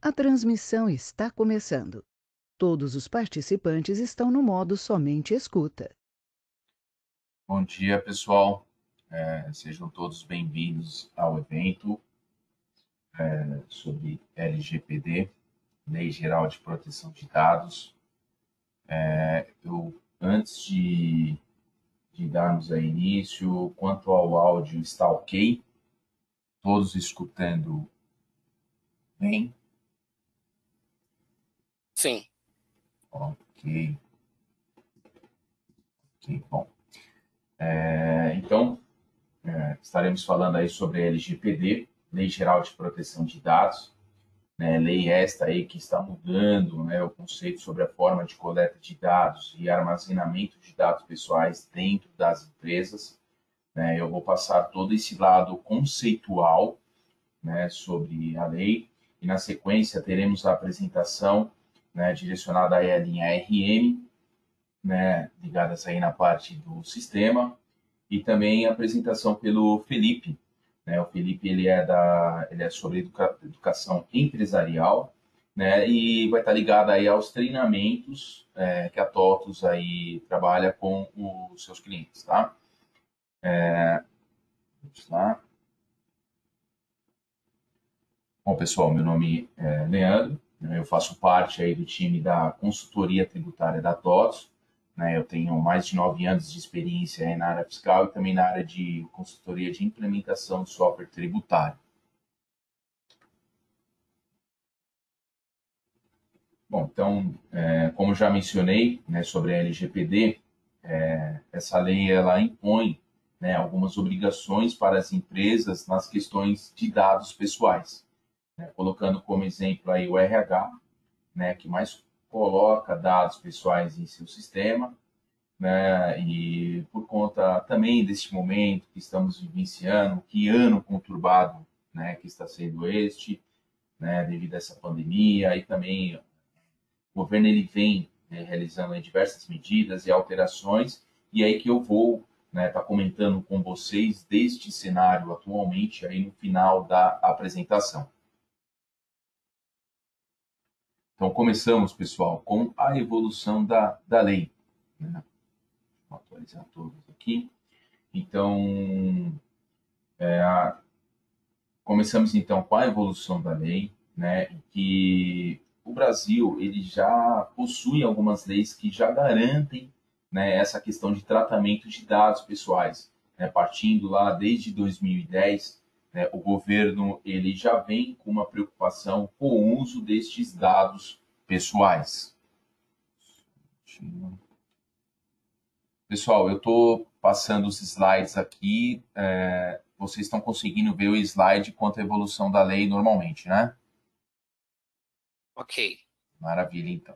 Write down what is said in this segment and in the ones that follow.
A transmissão está começando. Todos os participantes estão no modo somente escuta. Bom dia, pessoal. Sejam todos bem-vindos ao evento sobre LGPD, Lei Geral de Proteção de Dados. Antes de darmos aí início, quanto ao áudio, está ok? Todos escutando bem? Sim. Ok. Ok, bom. Então, estaremos falando aí sobre a LGPD, Lei Geral de Proteção de Dados. Lei esta aí que está mudando, né, o conceito sobre a forma de coleta de dados e armazenamento de dados pessoais dentro das empresas. Eu vou passar todo esse lado conceitual, né, sobre a lei e na sequência teremos a apresentação, né, direcionada aí à linha RM, né, ligadas aí na parte do sistema e também a apresentação pelo Felipe, né? O Felipe ele é sobre educação empresarial, né? E vai estar ligado aí aos treinamentos que a TOTUS aí trabalha com os seus clientes, tá? Vamos lá. Bom, pessoal, meu nome é Leandro, né? Eu faço parte aí do time da consultoria tributária da TOTUS, né? Eu tenho mais de 9 anos de experiência aí na área fiscal e também na área de consultoria de implementação de software tributário. Bom, então, como já mencionei, né, sobre a LGPD, essa lei ela impõe, né, algumas obrigações para as empresas nas questões de dados pessoais, né, colocando como exemplo aí o RH, né, que mais coloca dados pessoais em seu sistema, né, e por conta também deste momento que estamos vivenciando, que ano conturbado, né, que está sendo este, né, devido a essa pandemia e também o governo ele vem, né, realizando aí diversas medidas e alterações, e aí que eu vou estar comentando com vocês deste cenário atualmente aí no final da apresentação. Então, começamos, pessoal, com a evolução da lei. Né? Vou atualizar todos aqui. Então, começamos então com a evolução da lei, né, que o Brasil ele já possui algumas leis que já garantem, né, essa questão de tratamento de dados pessoais, né, partindo lá desde 2010, né, o governo ele já vem com uma preocupação com o uso destes dados pessoais. Pessoal, eu estou passando os slides aqui. Vocês estão conseguindo ver o slide quanto à evolução da lei normalmente, né? Ok. Maravilha, então.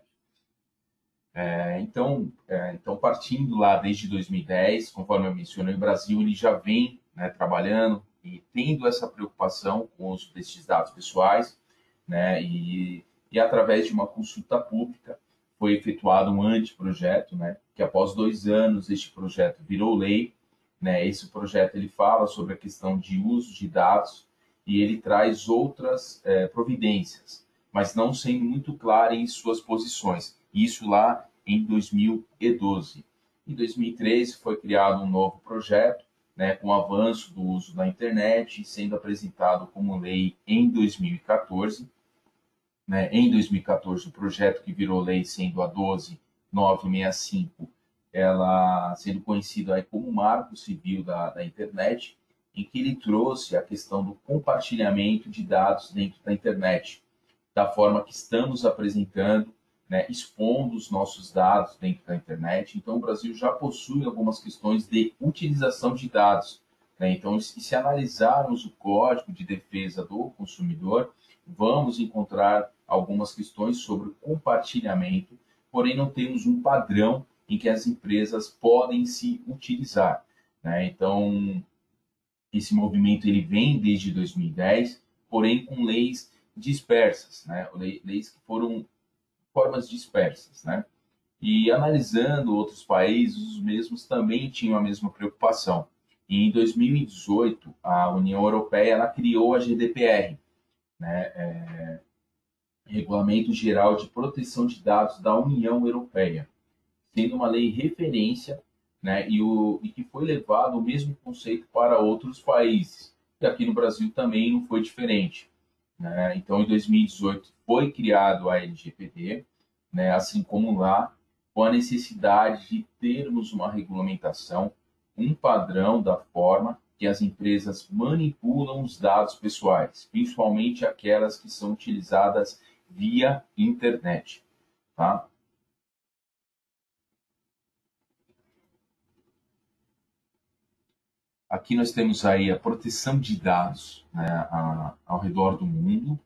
Então, partindo lá desde 2010, conforme eu mencionei, o Brasil ele já vem, né, trabalhando e tendo essa preocupação com o uso desses dados pessoais, né, e através de uma consulta pública foi efetuado um anteprojeto, né, que após 2 anos este projeto virou lei, né, esse projeto ele fala sobre a questão de uso de dados e ele traz outras providências, mas não sendo muito claro em suas posições. Isso lá em 2012. Em 2013 foi criado um novo projeto, né, com o avanço do uso da internet, sendo apresentado como lei em 2014. Né, em 2014, o projeto que virou lei, sendo a 12965, ela sendo conhecida aí como Marco Civil da Internet, em que ele trouxe a questão do compartilhamento de dados dentro da internet, da forma que estamos apresentando, né, expondo os nossos dados dentro da internet. Então, o Brasil já possui algumas questões de utilização de dados. Né? Então, se analisarmos o Código de Defesa do Consumidor, vamos encontrar algumas questões sobre o compartilhamento, porém não temos um padrão em que as empresas podem se utilizar. Né? Então, esse movimento ele vem desde 2010, porém com leis dispersas, né? Leis que foram formas dispersas, né? E analisando outros países, os mesmos também tinham a mesma preocupação. E em 2018, a União Europeia ela criou a GDPR, né? Regulamento Geral de Proteção de Dados da União Europeia, sendo uma lei referência, né, e que foi levado o mesmo conceito para outros países. E aqui no Brasil também não foi diferente, né? Então, em 2018 foi criado a LGPD, né, assim como lá, com a necessidade de termos uma regulamentação, um padrão da forma que as empresas manipulam os dados pessoais, principalmente aquelas que são utilizadas via internet, tá? Aqui nós temos aí a proteção de dados, né, ao redor do mundo,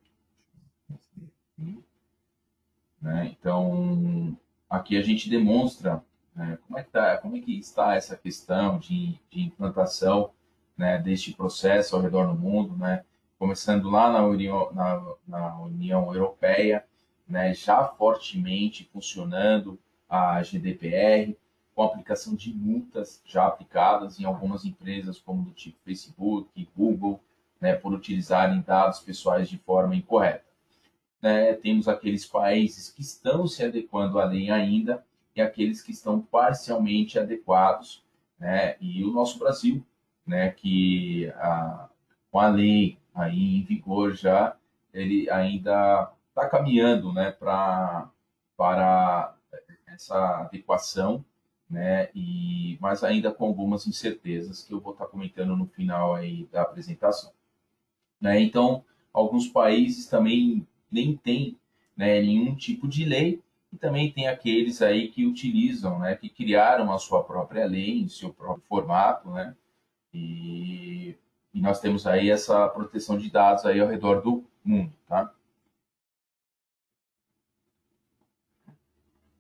né? Então, aqui a gente demonstra, né, como é que está essa questão de implantação, né, deste processo ao redor do mundo, né? Começando lá na União Europeia, né, já fortemente funcionando a GDPR, com a aplicação de multas já aplicadas em algumas empresas, como do tipo Facebook, Google, né, por utilizarem dados pessoais de forma incorreta, né? Temos aqueles países que estão se adequando à lei ainda e aqueles que estão parcialmente adequados, né? E o nosso Brasil, né, com a lei aí em vigor já, ele ainda está caminhando, né, para essa adequação, né? Mas ainda com algumas incertezas que eu vou estar comentando no final aí da apresentação, né? Então, alguns países também nem têm, né, nenhum tipo de lei, e também tem aqueles aí que utilizam, né, que criaram a sua própria lei, em seu próprio formato, né? E, e nós temos aí essa proteção de dados aí ao redor do mundo, tá?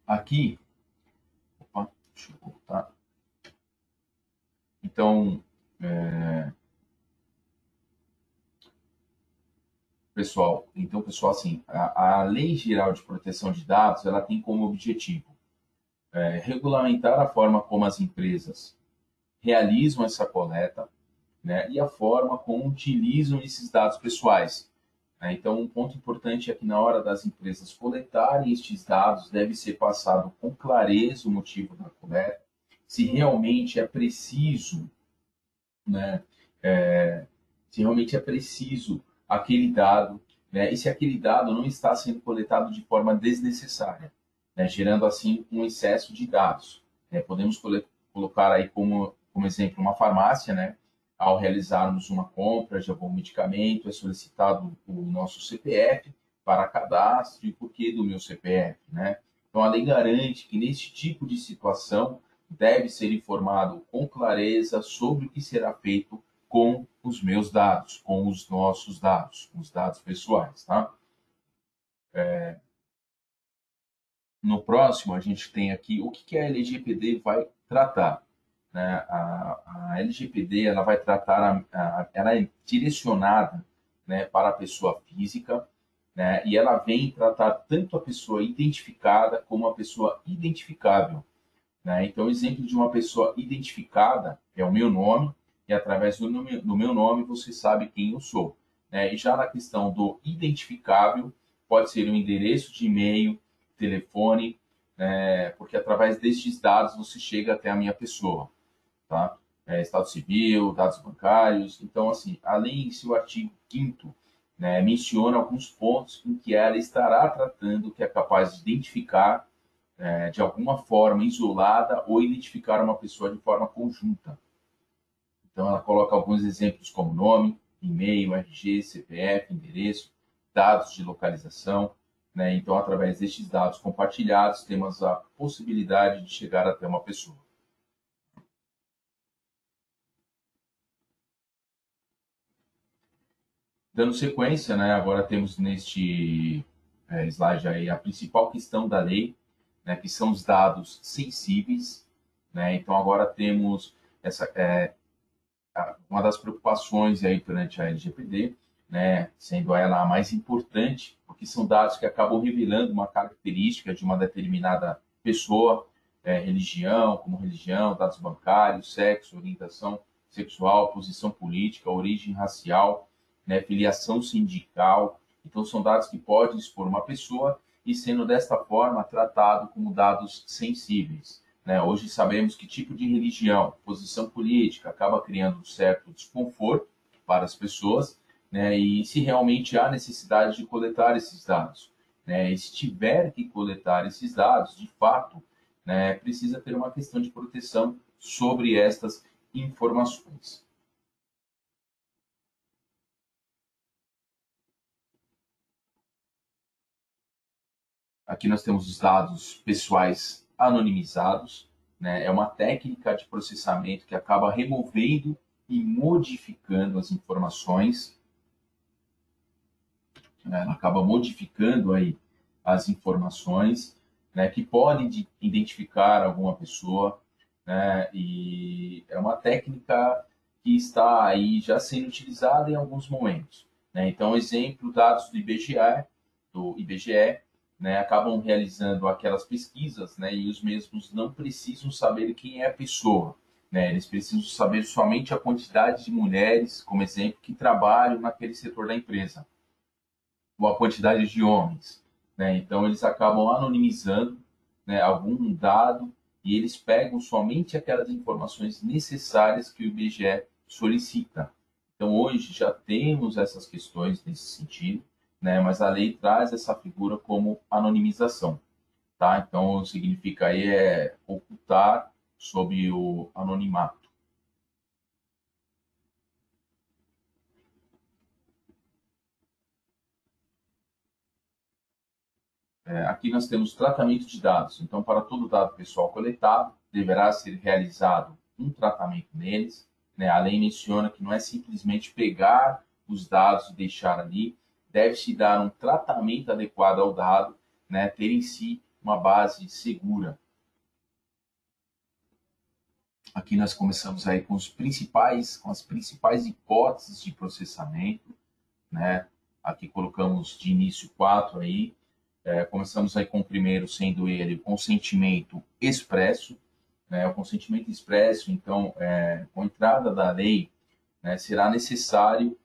Aqui, opa, deixa eu voltar. Então, pessoal, assim, a Lei Geral de Proteção de Dados, ela tem como objetivo regulamentar a forma como as empresas realizam essa coleta, né, e a forma como utilizam esses dados pessoais, né? Então, um ponto importante é que na hora das empresas coletarem estes dados, deve ser passado com clareza o motivo da coleta, se realmente é preciso, né, se realmente é preciso aquele dado, né, e se aquele dado não está sendo coletado de forma desnecessária, né, gerando assim um excesso de dados, né? Podemos colocar aí como exemplo uma farmácia, né? Ao realizarmos uma compra de algum medicamento, é solicitado o nosso CPF para cadastro e por que do meu CPF, né? Então a lei garante que neste tipo de situação deve ser informado com clareza sobre o que será feito com os meus dados, com os nossos dados, os dados pessoais, tá? No próximo, a gente tem aqui o que a LGPD vai tratar, né? A LGPD ela vai tratar, ela é direcionada, né, para a pessoa física, né? E ela vem tratar tanto a pessoa identificada como a pessoa identificável, né? Então, o exemplo de uma pessoa identificada é o meu nome, e através do meu nome você sabe quem eu sou, né? E já na questão do identificável, pode ser um endereço de e-mail, telefone, né? Porque através destes dados você chega até a minha pessoa, tá? Estado civil, dados bancários. Então, assim, além em seu artigo 5º, né, menciona alguns pontos em que ela estará tratando que é capaz de identificar de alguma forma isolada ou identificar uma pessoa de forma conjunta. Então, ela coloca alguns exemplos como nome, e-mail, RG, CPF, endereço, dados de localização, né? Então, através destes dados compartilhados, temos a possibilidade de chegar até uma pessoa. Dando sequência, né, agora temos neste slide aí a principal questão da lei, né, que são os dados sensíveis, né? Então, agora temos uma das preocupações aí perante a LGPD, né, sendo ela a mais importante, porque são dados que acabam revelando uma característica de uma determinada pessoa, religião, dados bancários, sexo, orientação sexual, posição política, origem racial, né, filiação sindical Então, são dados que podem expor uma pessoa e sendo desta forma tratado como dados sensíveis. Né? Hoje sabemos que tipo de religião, posição política acaba criando um certo desconforto para as pessoas, né? E se realmente há necessidade de coletar esses dados. Né? E se tiver que coletar esses dados, de fato, né, precisa ter uma questão de proteção sobre estas informações. Aqui nós temos os dados pessoais anonimizados, né? É uma técnica de processamento que acaba removendo e modificando as informações, né? Ela acaba modificando aí as informações, né, que podem identificar alguma pessoa, né? E é uma técnica que está aí já sendo utilizada em alguns momentos, né? Então, exemplo, dados do IBGE, né, acabam realizando aquelas pesquisas, né, e os mesmos não precisam saber quem é a pessoa, né? Eles precisam saber somente a quantidade de mulheres, como exemplo, que trabalham naquele setor da empresa, ou a quantidade de homens, né? Então eles acabam anonimizando, né, algum dado e eles pegam somente aquelas informações necessárias que o IBGE solicita. Então hoje já temos essas questões nesse sentido, né? Mas a lei traz essa figura como anonimização, tá? Então significa aí ocultar sob o anonimato. Aqui nós temos tratamento de dados. Então, para todo dado pessoal coletado, deverá ser realizado um tratamento neles, né? A lei menciona que não é simplesmente pegar os dados e deixar ali, deve-se dar um tratamento adequado ao dado, né? Ter em si uma base segura. Aqui nós começamos aí com as principais hipóteses de processamento, né? Aqui colocamos de início quatro aí. Começamos aí com o primeiro, sendo ele o consentimento expresso, né? O consentimento expresso, então, com a entrada da lei, né, será necessário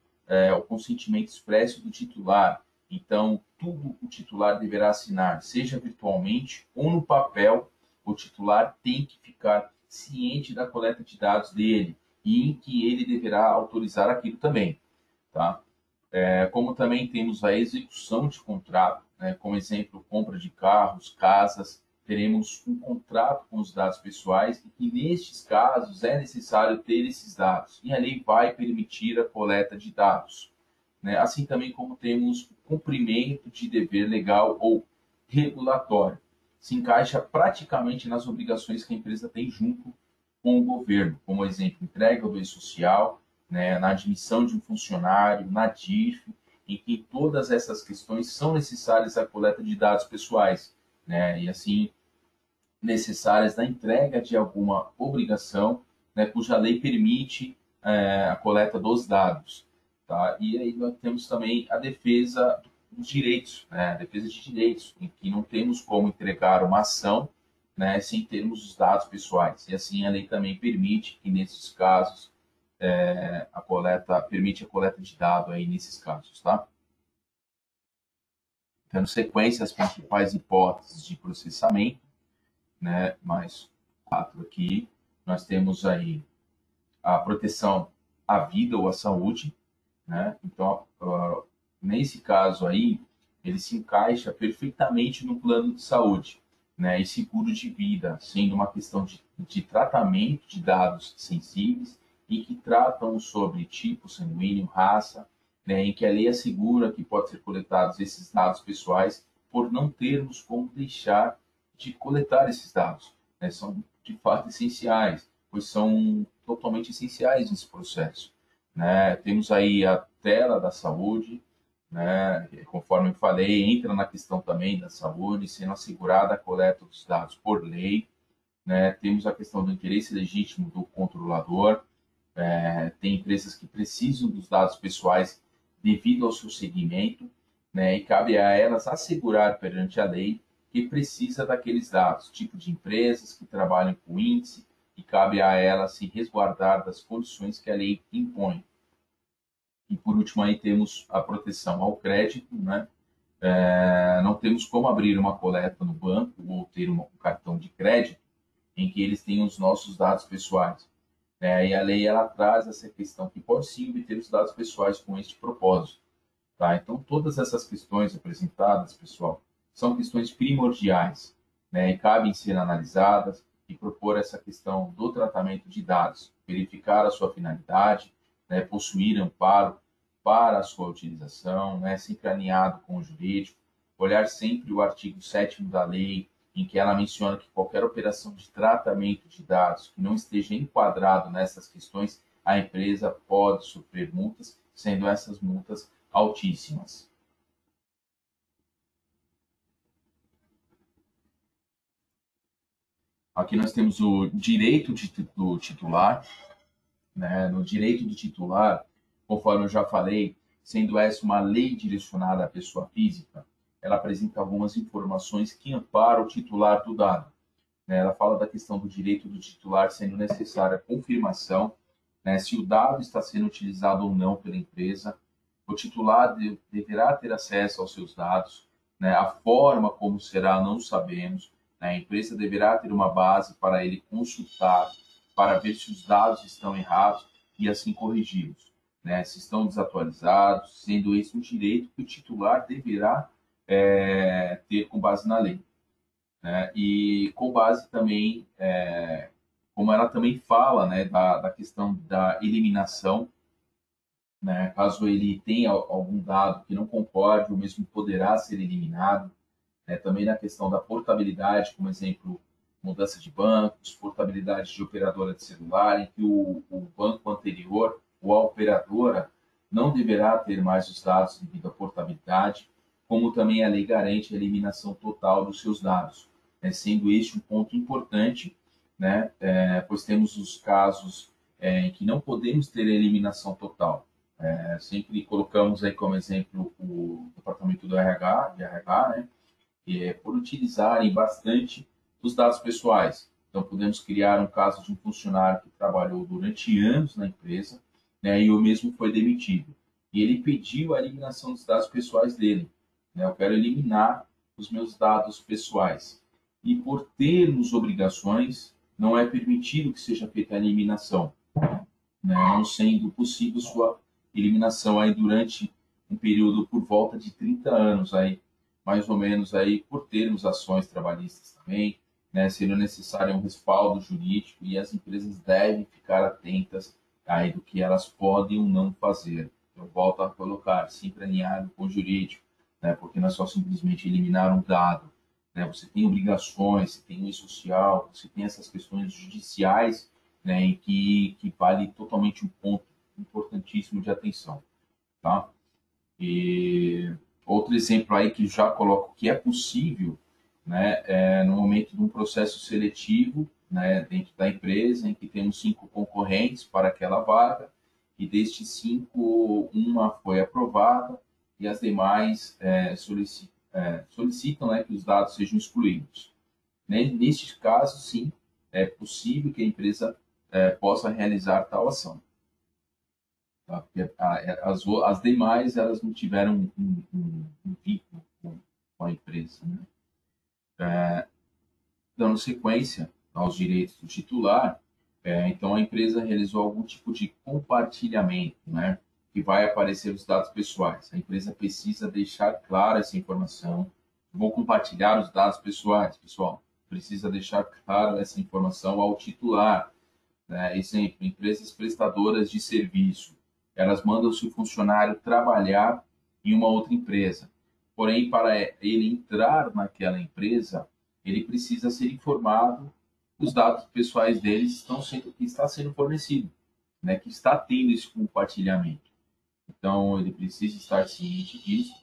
o consentimento expresso do titular. Então, tudo o titular deverá assinar, seja virtualmente ou no papel, o titular tem que ficar ciente da coleta de dados dele e em que ele deverá autorizar aquilo também, tá? Como também temos a execução de contrato, né, como exemplo, compra de carros, casas, teremos um contrato com os dados pessoais e que, nestes casos, é necessário ter esses dados. E a lei vai permitir a coleta de dados, né? Assim também como temos o cumprimento de dever legal ou regulatório. Se encaixa praticamente nas obrigações que a empresa tem junto com o governo, como exemplo, entrega do e-social, né, na admissão de um funcionário, na DIF, em que todas essas questões são necessárias à coleta de dados pessoais, né, e assim necessárias na entrega de alguma obrigação, né, cuja lei permite a coleta dos dados, tá? E aí nós temos também a defesa dos direitos, né, a defesa de direitos, em que não temos como entregar uma ação, né, sem termos os dados pessoais. E assim a lei também permite que nesses casos permite a coleta de dados aí nesses casos, tá? Dando sequência às principais hipóteses de processamento, né? Mais quatro aqui. Nós temos aí a proteção à vida ou à saúde, né? Então, nesse caso aí, ele se encaixa perfeitamente no plano de saúde, né? E seguro de vida, sendo uma questão de tratamento de dados sensíveis e que tratam sobre tipo sanguíneo, raça, né? Em que a lei assegura que pode ser coletados esses dados pessoais por não termos como deixar de coletar esses dados, né? São de fato essenciais, pois são totalmente essenciais nesse processo, né? Temos aí a tela da saúde, né? Conforme eu falei, entra na questão também da saúde, sendo assegurada a coleta dos dados por lei, né? Temos a questão do interesse legítimo do controlador, tem empresas que precisam dos dados pessoais devido ao seu segmento, né? E cabe a elas assegurar perante a lei que precisa daqueles dados, tipo de empresas que trabalham com índice, e cabe a elas se resguardar das condições que a lei impõe. E por último aí temos a proteção ao crédito, né? Não temos como abrir uma coleta no banco ou ter um cartão de crédito em que eles tenham os nossos dados pessoais. E a lei ela traz essa questão que pode sim obter os dados pessoais com este propósito. Tá? Então, todas essas questões apresentadas, pessoal, são questões primordiais, né? E cabem ser analisadas e propor essa questão do tratamento de dados, verificar a sua finalidade, né? Possuir amparo para a sua utilização, né? Sempre alinhado com o jurídico, olhar sempre o artigo 7º da lei, em que ela menciona que qualquer operação de tratamento de dados que não esteja enquadrado nessas questões, a empresa pode sofrer multas, sendo essas multas altíssimas. Aqui nós temos o direito do titular, né? No direito do titular, conforme eu já falei, sendo essa uma lei direcionada à pessoa física, ela apresenta algumas informações que amparam o titular do dado. Né? Ela fala da questão do direito do titular sendo necessária a confirmação, né, se o dado está sendo utilizado ou não pela empresa. O titular deverá ter acesso aos seus dados, né? A forma como será, não sabemos. Né? A empresa deverá ter uma base para ele consultar, para ver se os dados estão errados e assim corrigi-los, né? Se estão desatualizados, sendo esse um direito que o titular deverá ter com base na lei. Né? E com base também, como ela também fala, né, da questão da eliminação, né? Caso ele tenha algum dado que não concorde, o mesmo poderá ser eliminado. Né? Também na questão da portabilidade, como exemplo, mudança de bancos, portabilidade de operadora de celular, em que o banco anterior ou a operadora não deverá ter mais os dados devido à portabilidade, como também a lei garante a eliminação total dos seus dados, né? Sendo este um ponto importante, né? Pois temos os casos em que não podemos ter a eliminação total. Sempre colocamos aí como exemplo o departamento do RH, né? Por utilizarem bastante os dados pessoais. Então, podemos criar um caso de um funcionário que trabalhou durante anos na empresa, né, e o mesmo foi demitido. E ele pediu a eliminação dos dados pessoais dele. Né? Eu quero eliminar os meus dados pessoais. E por termos obrigações, não é permitido que seja feita a eliminação, né? Não sendo possível sua eliminação aí durante um período por volta de 30 anos aí, mais ou menos aí, por termos ações trabalhistas também, né, sendo necessário um respaldo jurídico e as empresas devem ficar atentas aí do que elas podem ou não fazer. Eu volto a colocar, sempre alinhado com o jurídico, né, porque não é só simplesmente eliminar um dado. Né, você tem obrigações, você tem lei social, você tem essas questões judiciais, né, em que vale totalmente um ponto importantíssimo de atenção. Tá? E outro exemplo aí que já coloco que é possível, né, no momento de um processo seletivo, né, dentro da empresa, em que temos 5 concorrentes para aquela vaga, e destes 5, uma foi aprovada e as demais solicitam, né, que os dados sejam excluídos. Neste caso, sim, é possível que a empresa possa realizar tal ação. Tá? Porque as demais elas não tiveram um vínculo com a empresa. Né? Dando sequência aos direitos do titular, então a empresa realizou algum tipo de compartilhamento, né? Que vai aparecer os dados pessoais. A empresa precisa deixar clara essa informação. Vou compartilhar os dados pessoais, pessoal. Precisa deixar claro essa informação ao titular. Né? Exemplo, empresas prestadoras de serviço. Elas mandam o seu funcionário trabalhar em uma outra empresa. Porém, para ele entrar naquela empresa, ele precisa ser informado que os dados pessoais deles que está sendo fornecido, né? Que está tendo esse compartilhamento. Então, ele precisa estar ciente disso,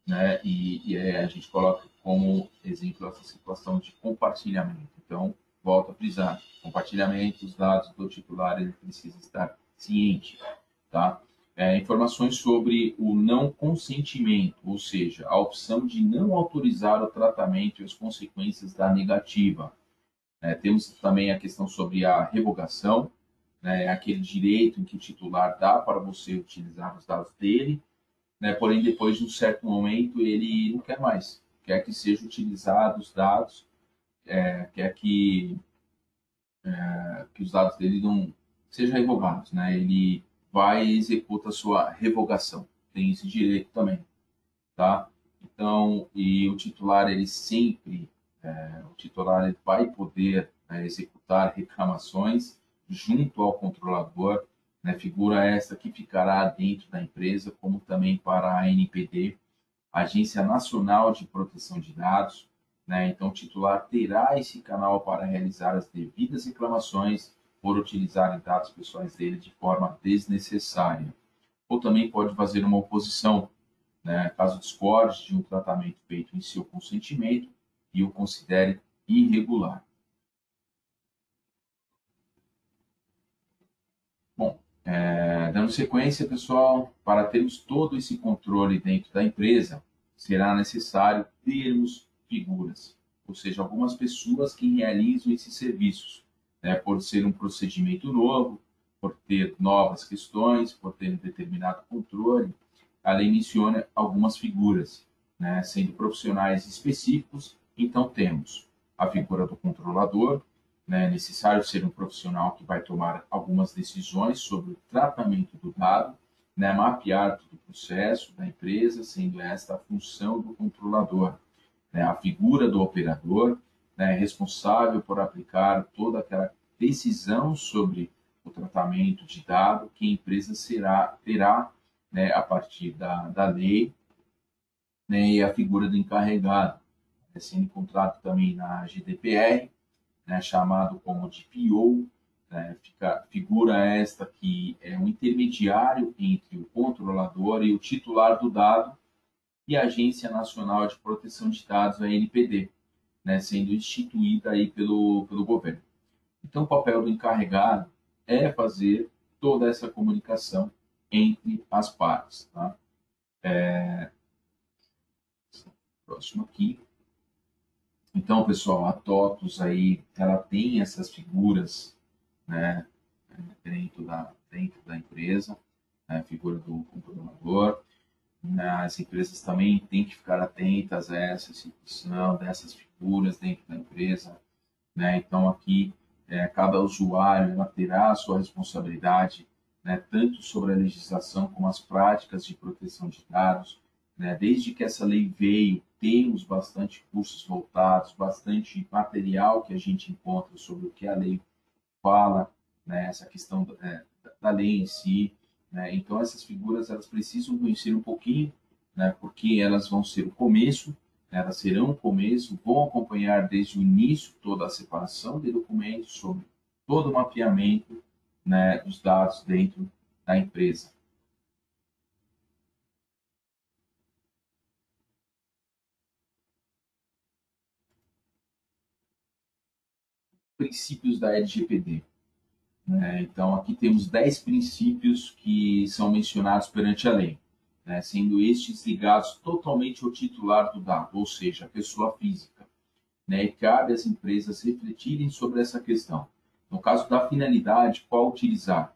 né? E a gente coloca como exemplo essa situação de compartilhamento. Então, volto a frisar, compartilhamento dos dados do titular, ele precisa estar ciente, tá? Informações sobre o não consentimento, ou seja, a opção de não autorizar o tratamento e as consequências da negativa. Temos também a questão sobre a revogação, né, é aquele direito em que o titular dá para você utilizar os dados dele, né, porém depois de um certo momento ele não quer mais, quer que sejam utilizados os dados, quer que os dados dele não sejam revogados, né? Ele vai e executa a sua revogação, tem esse direito também, tá? Então, e o titular, ele sempre, o titular ele vai poder executar reclamações junto ao controlador, né, figura esta que ficará dentro da empresa, como também para a ANPD, Agência Nacional de Proteção de Dados, né? Então, o titular terá esse canal para realizar as devidas reclamações por utilizarem dados pessoais dele de forma desnecessária. Ou também pode fazer uma oposição, né, caso discorde de um tratamento feito em seu consentimento e o considere irregular. Bom, dando sequência, pessoal, para termos todo esse controle dentro da empresa, será necessário termos figuras, ou seja, algumas pessoas que realizam esses serviços, né, por ser um procedimento novo, por ter novas questões, por ter um determinado controle. A lei menciona algumas figuras, né, sendo profissionais específicos. Então, temos a figura do controlador, né, é necessário ser um profissional que vai tomar algumas decisões sobre o tratamento do dado, né, mapear todo o processo da empresa, sendo esta a função do controlador. Né, a figura do operador, né, responsável por aplicar toda aquela decisão sobre o tratamento de dado que a empresa terá, né, a partir da lei, né, e a figura do encarregado, sendo encontrado também na GDPR, né, chamado como de PO, né, figura esta que é um intermediário entre o controlador e o titular do dado e a Agência Nacional de Proteção de Dados, a ANPD, né, sendo instituída aí pelo governo. Então, o papel do encarregado é fazer toda essa comunicação entre as partes. Tá? Próximo aqui. Então, pessoal, a TOTUS aí, ela tem essas figuras, né, dentro da empresa, né, a figura do controlador. As empresas também têm que ficar atentas a essa situação, dessas figuras dentro da empresa, né? Então, aqui, cada usuário ela terá a sua responsabilidade, né, tanto sobre a legislação como as práticas de proteção de dados, né? Desde que essa lei veio, temos bastante cursos voltados, bastante material que a gente encontra sobre o que a lei fala, né, essa questão da lei em si, né? Então essas figuras elas precisam conhecer um pouquinho, né, porque elas vão ser o começo, né, elas serão o começo, vão acompanhar desde o início toda a separação de documentos sobre todo o mapeamento, né, dos dados dentro da empresa. Princípios da LGPD. Então, aqui temos 10 princípios que são mencionados perante a lei, né, sendo estes ligados totalmente ao titular do dado, ou seja, a pessoa física. Né, e cabe às empresas refletirem sobre essa questão. No caso da finalidade, qual utilizar?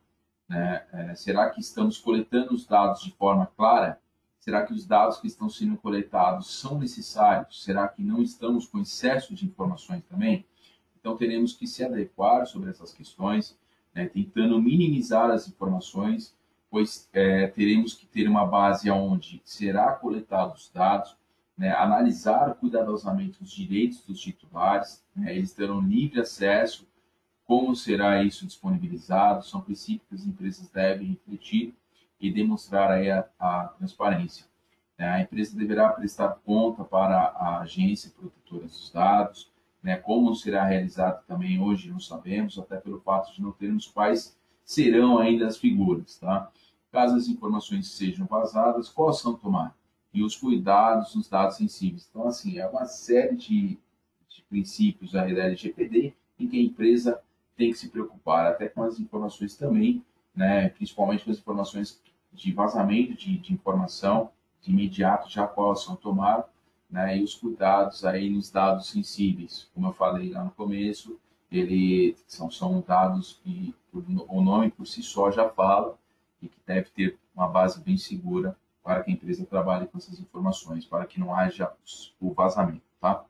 Né? Será que estamos coletando os dados de forma clara? Será que os dados que estão sendo coletados são necessários? Será que não estamos com excesso de informações também? Então, teremos que se adequar sobre essas questões, né, tentando minimizar as informações, pois teremos que ter uma base onde será coletados os dados, né, analisar cuidadosamente os direitos dos titulares, né, eles terão livre acesso, como será isso disponibilizado, são princípios que as empresas devem refletir e demonstrar aí a transparência. A empresa deverá prestar conta para a agência protetora dos dados, né, como será realizado também hoje não sabemos, até pelo fato de não termos quais serão ainda as figuras. Tá? Caso as informações sejam vazadas, qual ação tomar? E os cuidados nos dados sensíveis. Então, assim, é uma série de princípios da LGPD em que a empresa tem que se preocupar até com as informações também, né, principalmente com as informações de vazamento de informação, de imediato já qual ação tomar, né, e os cuidados aí nos dados sensíveis, como eu falei lá no começo, são dados que o nome por si só já fala e que deve ter uma base bem segura para que a empresa trabalhe com essas informações, para que não haja o vazamento, tá?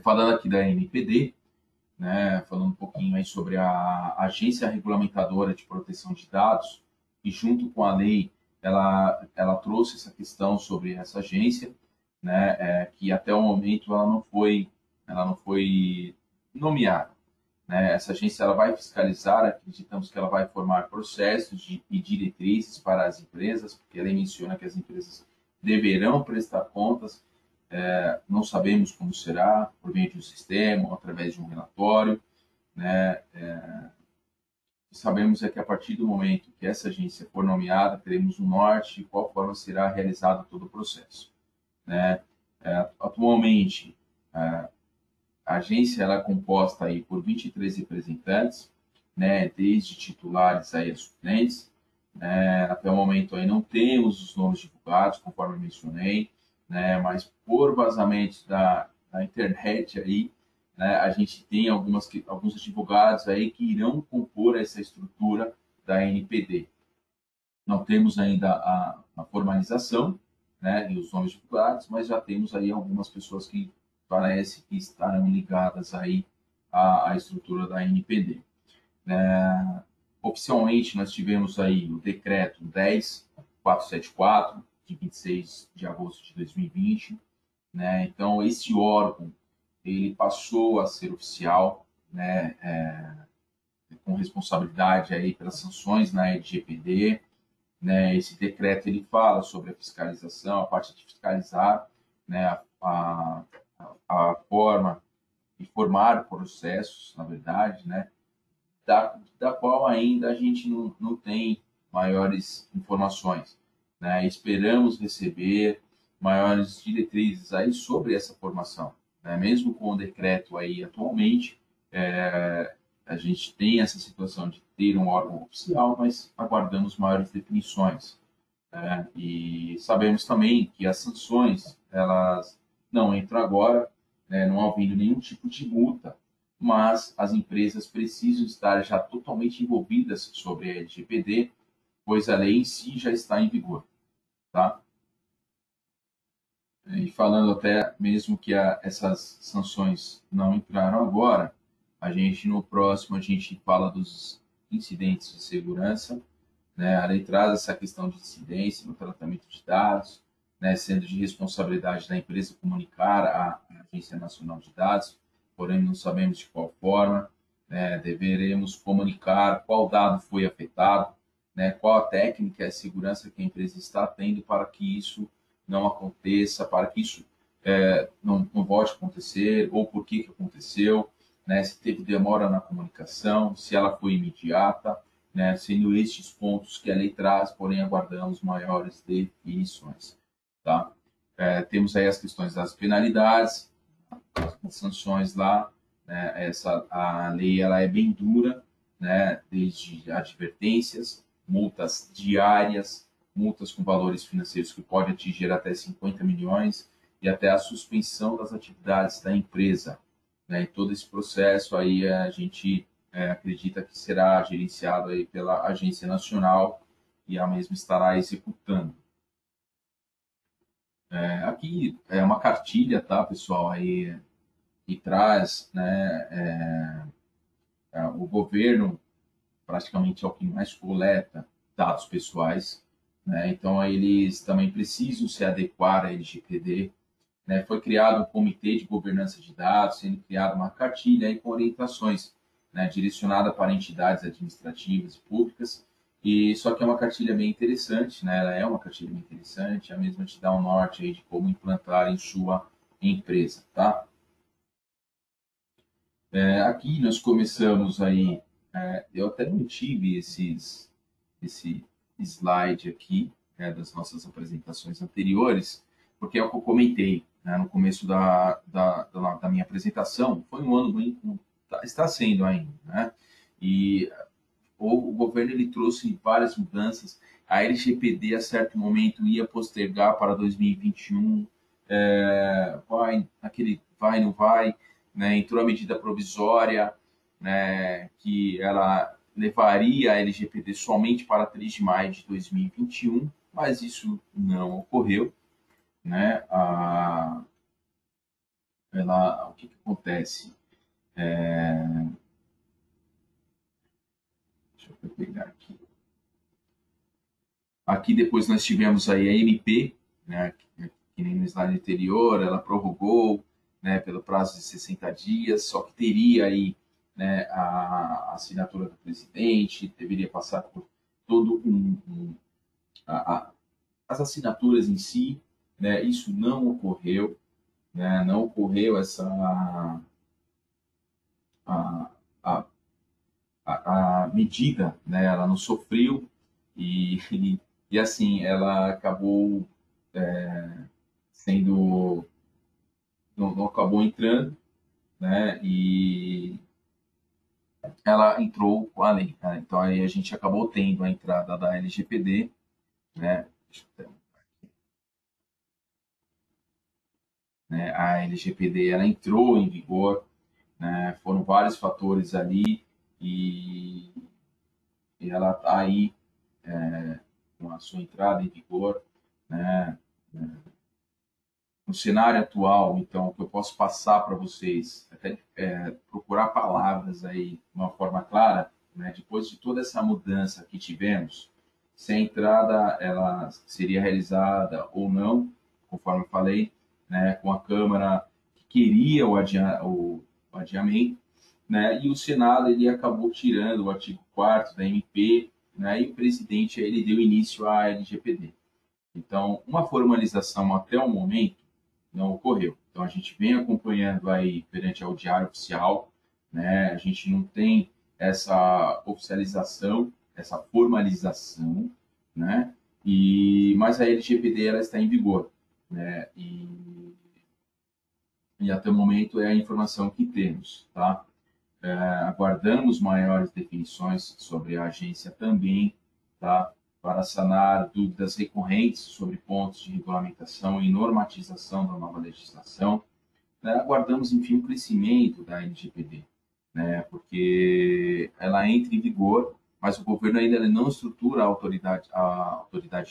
Falando aqui da NPD, né, falando um pouquinho aí sobre a Agência Regulamentadora de Proteção de Dados, e junto com a lei, ela trouxe essa questão sobre essa agência, né, que até o momento ela não foi nomeada. Né? Essa agência ela vai fiscalizar, acreditamos que ela vai formar processos e diretrizes para as empresas, porque ela menciona que as empresas deverão prestar contas, não sabemos como será, por meio de um sistema ou através de um relatório, né? Sabemos é que a partir do momento que essa agência for nomeada, teremos um norte de qual forma será realizado todo o processo, né? Atualmente, a agência ela é composta aí por 23 representantes, né, desde titulares aí a suplentes. Até o momento aí não temos os nomes divulgados, conforme eu mencionei, né, mas por vazamentos da internet aí, né, a gente tem alguns advogados aí que irão compor essa estrutura da NPD. Não temos ainda a formalização, né, e os nomes divulgados, mas já temos aí algumas pessoas que parece que estarão ligadas aí à estrutura da NPD. Oficialmente, nós tivemos aí o decreto 10.474, de 26 de agosto de 2020. Né? Então, esse órgão ele passou a ser oficial, né? Com responsabilidade aí pelas sanções na LGPD. Né? Esse decreto ele fala sobre a fiscalização, a parte de fiscalizar, né? A forma de formar processos, na verdade, né? Da qual ainda a gente não tem maiores informações. Né? Esperamos receber maiores diretrizes aí sobre essa formação. Né? Mesmo com o decreto aí atualmente, a gente tem essa situação de ter um órgão oficial, mas aguardamos maiores definições. Né? E sabemos também que as sanções, elas não entram agora, né? Não havendo nenhum tipo de multa, mas as empresas precisam estar já totalmente envolvidas sobre a LGPD, pois a lei em si já está em vigor, tá? E falando até mesmo que essas sanções não entraram agora, no próximo a gente fala dos incidentes de segurança, né? A lei traz essa questão de incidência no tratamento de dados, né? Sendo de responsabilidade da empresa comunicar à Agência Nacional de Dados, porém não sabemos de qual forma, né? Deveremos comunicar qual dado foi afetado, né? Qual a técnica e a segurança que a empresa está tendo para que isso não aconteça, para que isso não volte a acontecer, ou por que aconteceu, né? Se teve demora na comunicação, se ela foi imediata, né? Sendo estes pontos que a lei traz, porém aguardamos maiores definições. Tá? Temos aí as questões das penalidades, as sanções lá, né? A lei ela é bem dura, né? Desde advertências, multas diárias, multas com valores financeiros que podem atingir até 50 milhões e até a suspensão das atividades da empresa. Né? E todo esse processo aí a gente acredita que será gerenciado aí pela Agência Nacional e a mesma estará executando. Aqui é uma cartilha, tá, pessoal, aí que traz, né, o governo praticamente é o que mais coleta dados pessoais, né? Então eles também precisam se adequar à LGPD. Né? Foi criado um comitê de governança de dados, sendo criada uma cartilha aí com orientações, né, direcionada para entidades administrativas e públicas. E só que é uma cartilha bem interessante, né? Ela é uma cartilha bem interessante, a mesma te dá um norte aí de como implantar em sua empresa, tá? Aqui nós começamos aí, eu até não tive esse slide aqui, né, das nossas apresentações anteriores, porque é o que eu comentei, né, no começo da minha apresentação. Foi um ano bem, está sendo ainda, né? E o governo ele trouxe várias mudanças. A LGPD, a certo momento, ia postergar para 2021, vai, aquele vai, não vai, né, entrou a medida provisória, né, que ela levaria a LGPD somente para 3 de maio de 2021, mas isso não ocorreu, né? O que acontece? Deixa eu pegar aqui. Aqui depois nós tivemos aí a MP, né, que nem no slide anterior, ela prorrogou, né, pelo prazo de 60 dias, só que teria aí, né, a assinatura do presidente, deveria passar por todo as assinaturas em si, né, isso não ocorreu, né, não ocorreu a, a, a medida, né, ela não sofreu e assim, ela acabou sendo, não acabou entrando, né, e ela entrou com a lei, né? Então aí a gente acabou tendo a entrada da LGPD, né, a LGPD ela entrou em vigor, né, foram vários fatores ali e, e ela está aí com a sua entrada em vigor, né, no cenário atual. Então, o que eu posso passar para vocês, até procurar palavras aí de uma forma clara, né, depois de toda essa mudança que tivemos, se a entrada ela seria realizada ou não, conforme eu falei, né, com a Câmara que queria o adiamento, né, e o Senado ele acabou tirando o artigo 4º da MP, né, e o presidente ele deu início à LGPD. Então, uma formalização até o momento não ocorreu. Então, a gente vem acompanhando aí perante ao Diário Oficial, né? A gente não tem essa oficialização, essa formalização, né? Mas a LGPD ela está em vigor, né? E até o momento é a informação que temos, tá? Aguardamos maiores definições sobre a agência também, tá? Para sanar dúvidas recorrentes sobre pontos de regulamentação e normatização da nova legislação. Né? Aguardamos, enfim, o crescimento da LGPD, né? Porque ela entra em vigor, mas o governo ainda não estrutura a autoridade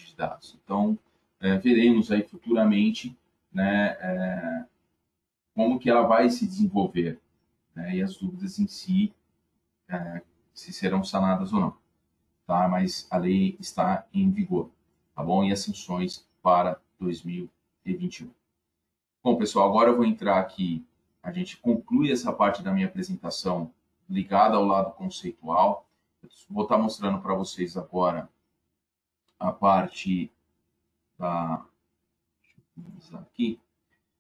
de dados. Então, veremos aí futuramente, né, como que ela vai se desenvolver, né? E as dúvidas em si, se serão sanadas ou não, tá? Mas a lei está em vigor, tá bom? E as sanções para 2021. Bom, pessoal, agora eu vou entrar aqui, a gente conclui essa parte da minha apresentação ligada ao lado conceitual. Eu vou estar mostrando para vocês agora a parte da, aqui,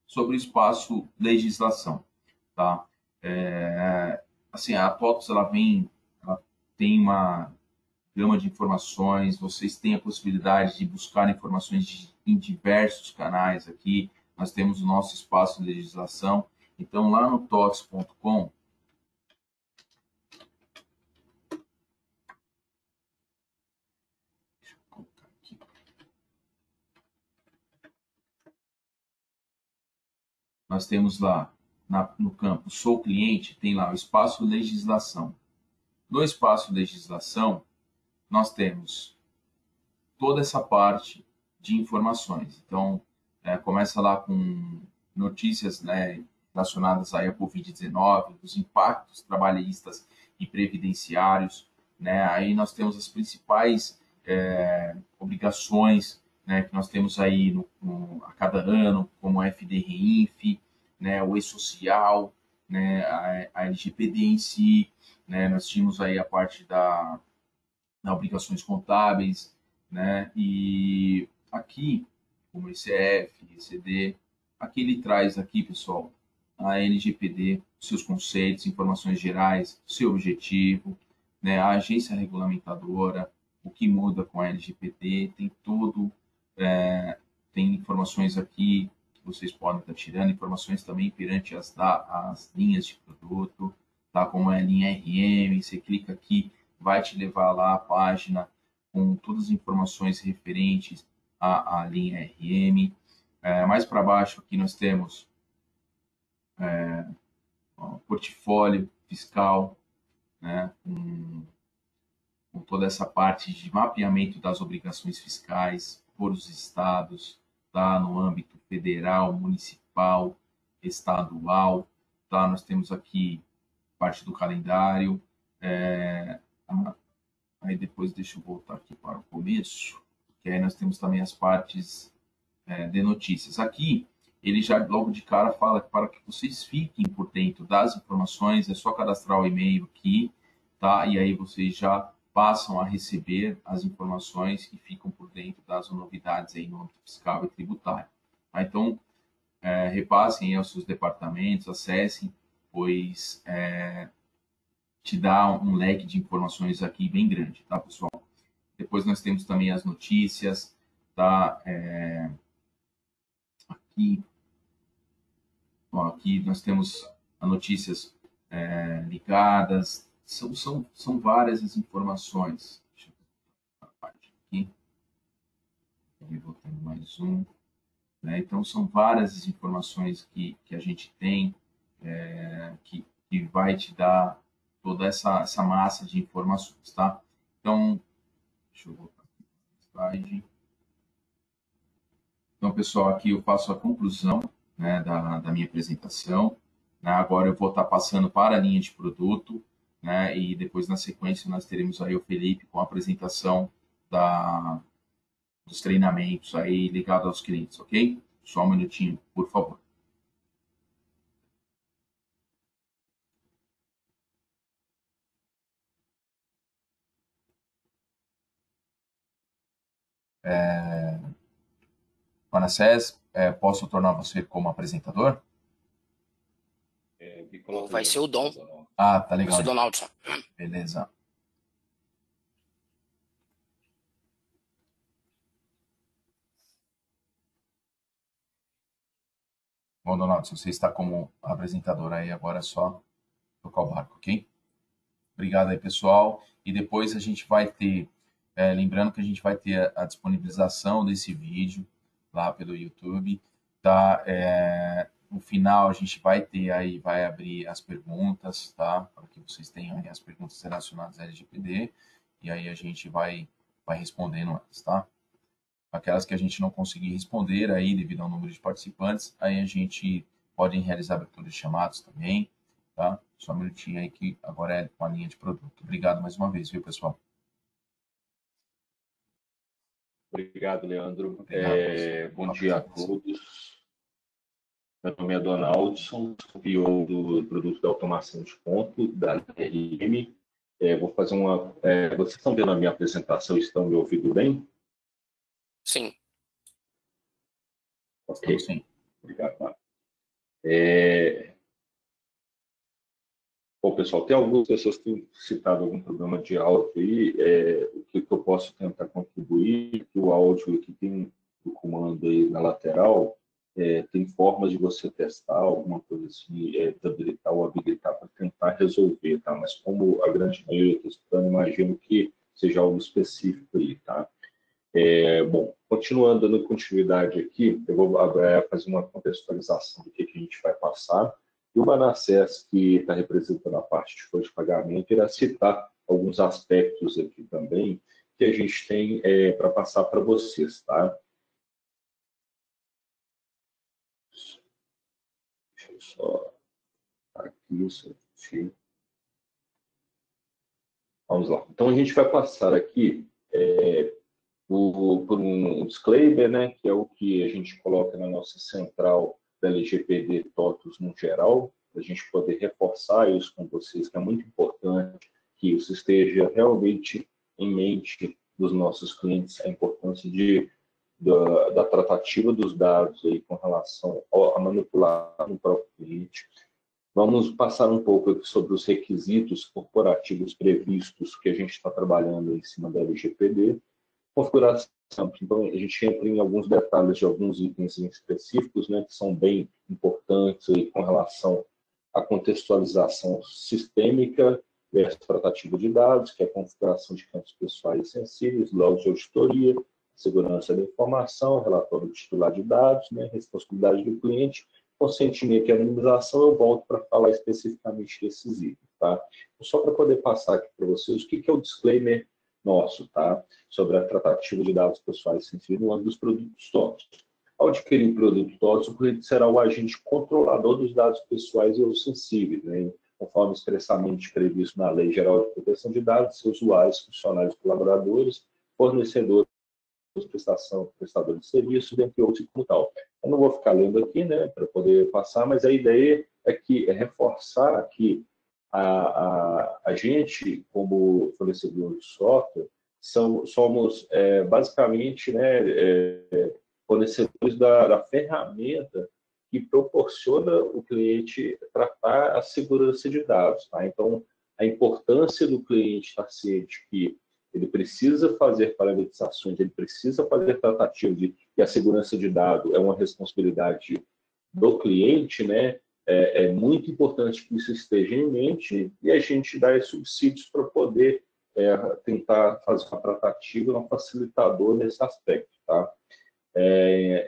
sobre o espaço legislação, tá? Assim, a TOTOS, ela tem uma gama de informações, vocês têm a possibilidade de buscar informações em diversos canais aqui, nós temos o nosso espaço de legislação, então lá no TOTOS.com, nós temos lá no campo Sou Cliente, tem lá o espaço legislação. No espaço legislação, nós temos toda essa parte de informações. Então, começa lá com notícias, né, relacionadas aí à Covid-19, dos impactos trabalhistas e previdenciários, né? Aí nós temos as principais obrigações, né, que nós temos aí a cada ano, como a FDRINF, né, o E-Social, né, a LGPD em si, né? Nós tínhamos aí a parte das obrigações contábeis, né? E aqui, como ECF, ECD, aqui ele traz aqui, pessoal, a LGPD, seus conceitos, informações gerais, seu objetivo, né? A agência regulamentadora, o que muda com a LGPD, tem tudo, tem informações aqui que vocês podem estar tirando, informações também perante as linhas de produto, tá? Como é a linha RM, você clica aqui, vai te levar lá à página com todas as informações referentes à linha RM. Mais para baixo aqui nós temos portfólio fiscal, né, com toda essa parte de mapeamento das obrigações fiscais por os estados, tá, no âmbito federal, municipal, estadual, tá, nós temos aqui parte do calendário, aí depois deixa eu voltar aqui para o começo, que aí nós temos também as partes de notícias. Aqui, ele já logo de cara fala que para que vocês fiquem por dentro das informações, é só cadastrar o e-mail aqui, tá? E aí vocês já passam a receber as informações e ficam por dentro das novidades aí no âmbito fiscal e tributário. Tá? Então, repassem aos seus departamentos, acessem, pois te dá um leque de informações aqui bem grande, tá, pessoal? Depois nós temos também as notícias, tá? Aqui nós temos as notícias ligadas, são várias as informações. Deixa eu ver a parte aqui. Vou ter mais um. Né? Então, são várias as informações que a gente tem, que vai te dar toda essa massa de informações, tá? Então, deixa eu voltar aqui para slide. Então, pessoal, aqui eu faço a conclusão, né, da minha apresentação. Né? Agora eu vou estar passando para a linha de produto, né? E depois, na sequência, nós teremos aí o Felipe com a apresentação dos treinamentos aí ligados aos clientes, ok? Só um minutinho, por favor. Manassés, posso tornar você como apresentador? Vai ser o Dom. Ah, tá legal. Vai ser o Donaldson. Beleza. Bom, Donaldson, você está como apresentador aí, agora é só tocar o barco, ok? Obrigado aí, pessoal. E depois a gente vai ter, lembrando que a gente vai ter a disponibilização desse vídeo lá pelo YouTube, tá? No final a gente vai ter aí, vai abrir as perguntas, tá? Para que vocês tenham aí as perguntas relacionadas à LGPD, e aí a gente vai respondendo elas, tá? Aquelas que a gente não conseguir responder aí devido ao número de participantes, aí a gente pode realizar abertura de chamados também, tá? Só um minutinho aí que agora é com a linha de produto. Obrigado mais uma vez, viu, pessoal? Obrigado, Leandro. Obrigado, bom dia a todos. Meu nome é Donaldson, CEO do produto de automação de ponto da RM. Vou fazer uma... vocês estão vendo a minha apresentação? Estão me ouvindo bem? Sim. Ok. Sim. Obrigado. Bom, pessoal, tem algumas pessoas que têm citado algum problema de áudio aí. O que eu posso tentar contribuir? O áudio que tem o comando aí na lateral, tem formas de você testar alguma coisa assim, habilitar ou habilitar para tentar resolver, tá? Mas como a grande maioria está escutando, imagino que seja algo específico aí, tá? Bom, continuando, dando continuidade aqui, eu vou fazer uma contextualização do que a gente vai passar. E o Manassés, que está representando a parte de folha de pagamento, irá citar alguns aspectos aqui também que a gente tem para passar para vocês, tá? Deixa eu só aqui isso aqui. Vamos lá. Então, a gente vai passar aqui por um disclaimer, né, que é o que a gente coloca na nossa central da LGPD TOTUS no geral, para a gente poder reforçar isso com vocês, que é muito importante que isso esteja realmente em mente dos nossos clientes, a importância da tratativa dos dados aí com relação à manipulação do próprio cliente. Vamos passar um pouco sobre os requisitos corporativos previstos que a gente está trabalhando em cima da LGPD. Configuração. Então, a gente entra em alguns detalhes de alguns itens específicos, né, que são bem importantes aí, com relação à contextualização sistêmica versus tratativa de dados, que é a configuração de campos pessoais sensíveis, logs de auditoria, segurança da informação, relatório de titular de dados, né, responsabilidade do cliente consentimento e anonimização, eu volto para falar especificamente desses itens, tá? Só para poder passar aqui para vocês o que é o disclaimer nosso, tá? Sobre a tratativa de dados pessoais sensíveis no âmbito dos produtos TOTS. Ao adquirir um produto TOTS, o cliente será o agente controlador dos dados pessoais e ou sensíveis, né? Conforme expressamente previsto na Lei Geral de Proteção de Dados, seus usuários, funcionários, colaboradores, fornecedores, prestadores de serviço, dentre outros e como tal. Eu não vou ficar lendo aqui, né, para poder passar, mas a ideia é reforçar que a gente, como fornecedor de software, somos basicamente, né, fornecedores da ferramenta que proporciona o cliente tratar a segurança de dados. Tá? Então, a importância do cliente estar ciente que ele precisa fazer parametrizações, ele precisa fazer tratativas e a segurança de dados é uma responsabilidade do cliente, né? É muito importante que isso esteja em mente e a gente dá subsídios para poder tentar fazer uma tratativa, um facilitador nesse aspecto, tá?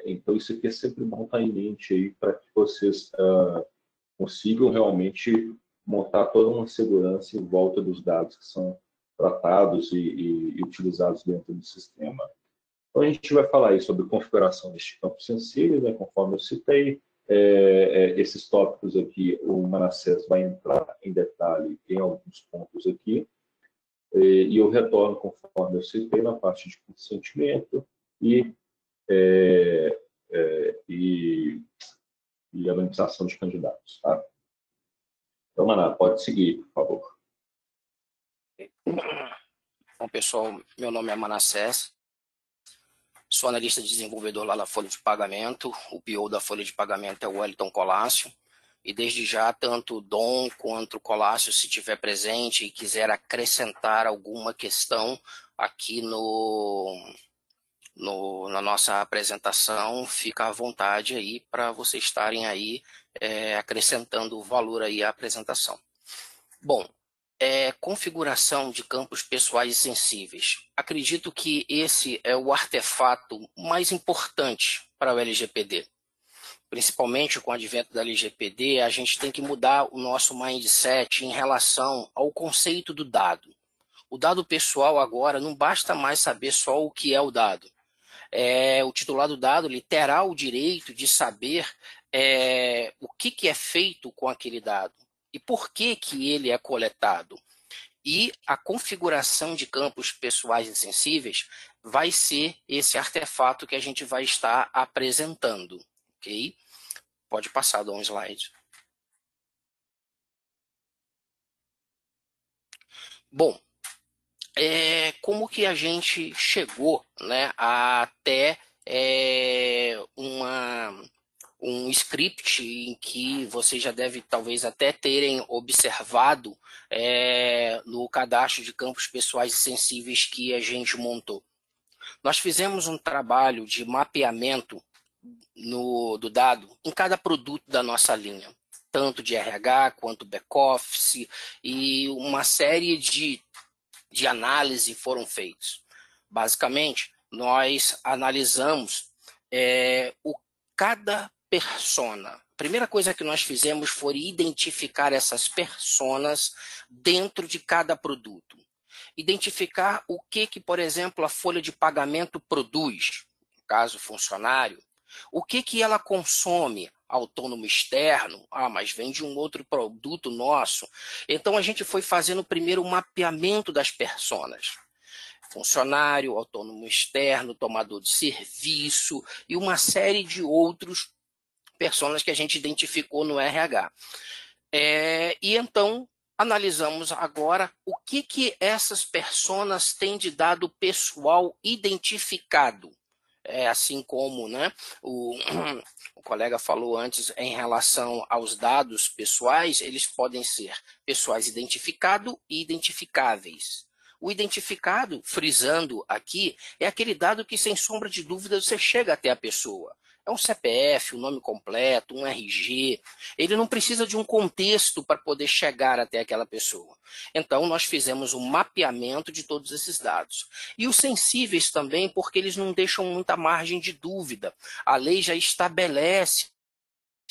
Então, isso aqui é sempre bom estar em mente aí para que vocês consigam realmente montar toda uma segurança em volta dos dados que são tratados e utilizados dentro do sistema. Então, a gente vai falar aí sobre configuração deste campo sensível, né, conforme eu citei. Esses tópicos aqui, o Manassés vai entrar em detalhe em alguns pontos aqui. E eu retorno, conforme eu citei, na parte de consentimento e anonimização de candidatos. Tá? Então, Maná, pode seguir, por favor. Bom, pessoal, meu nome é Manassés, sou analista de desenvolvedor lá na Folha de Pagamento, o PO da Folha de Pagamento é o Wellington Colácio, e desde já, tanto o Dom quanto o Colácio, se tiver presente e quiser acrescentar alguma questão aqui na nossa apresentação, fica à vontade aí para vocês estarem aí acrescentando valor aí à apresentação. Bom, configuração de campos pessoais e sensíveis. Acredito que esse é o artefato mais importante para o LGPD. Principalmente com o advento da LGPD, a gente tem que mudar o nosso mindset em relação ao conceito do dado. O dado pessoal agora não basta mais saber só o que é o dado. O titular do dado ele terá o direito de saber o que é feito com aquele dado e por que ele é coletado. E a configuração de campos pessoais e sensíveis vai ser esse artefato que a gente vai estar apresentando. Ok? Pode passar, Dom, slide. Bom, como que a gente chegou, né, até um script em que vocês já devem talvez até terem observado no cadastro de campos pessoais e sensíveis que a gente montou. Nós fizemos um trabalho de mapeamento do dado em cada produto da nossa linha, tanto de RH quanto back-office, e uma série de análise foram feitos. Basicamente, nós analisamos cada persona. A primeira coisa que nós fizemos foi identificar essas personas dentro de cada produto. Identificar o que, por exemplo, a folha de pagamento produz, no caso, funcionário. O que ela consome? Autônomo externo? Mas vem de um outro produto nosso. Então, a gente foi fazendo primeiro o mapeamento das personas. Funcionário, autônomo externo, tomador de serviço e uma série de outros personas que a gente identificou no RH. E então, analisamos agora o que essas personas têm de dado pessoal identificado. Assim como, né, o colega falou antes em relação aos dados pessoais, eles podem ser pessoais identificado e identificáveis. O identificado, frisando aqui, é aquele dado que, sem sombra de dúvida, você chega até a pessoa. É um CPF, um nome completo, um RG. Ele não precisa de um contexto para poder chegar até aquela pessoa. Então, nós fizemos um mapeamento de todos esses dados. E os sensíveis também, porque eles não deixam muita margem de dúvida. A lei já estabelece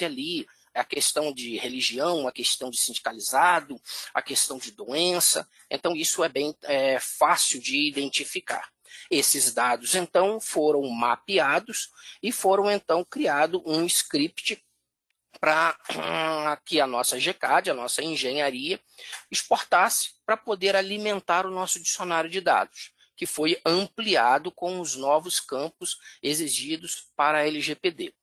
ali a questão de religião, a questão de sindicalizado, a questão de doença. Então, isso é bem fácil de identificar. Esses dados, então, foram mapeados e foram, então, criado um script para que a nossa GCAD, a nossa engenharia, exportasse para poder alimentar o nosso dicionário de dados, que foi ampliado com os novos campos exigidos para a LGPD.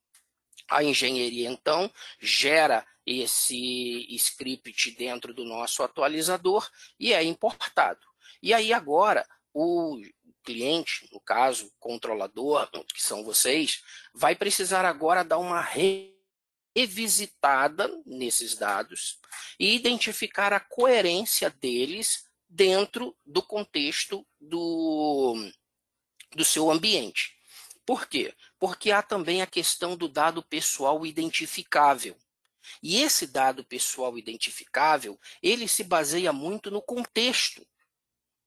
A engenharia, então, gera esse script dentro do nosso atualizador e é importado. E aí agora o cliente, no caso, controlador, que são vocês, vai precisar agora dar uma revisitada nesses dados e identificar a coerência deles dentro do contexto do seu ambiente. Por quê? Porque há também a questão do dado pessoal identificável. E esse dado pessoal identificável, ele se baseia muito no contexto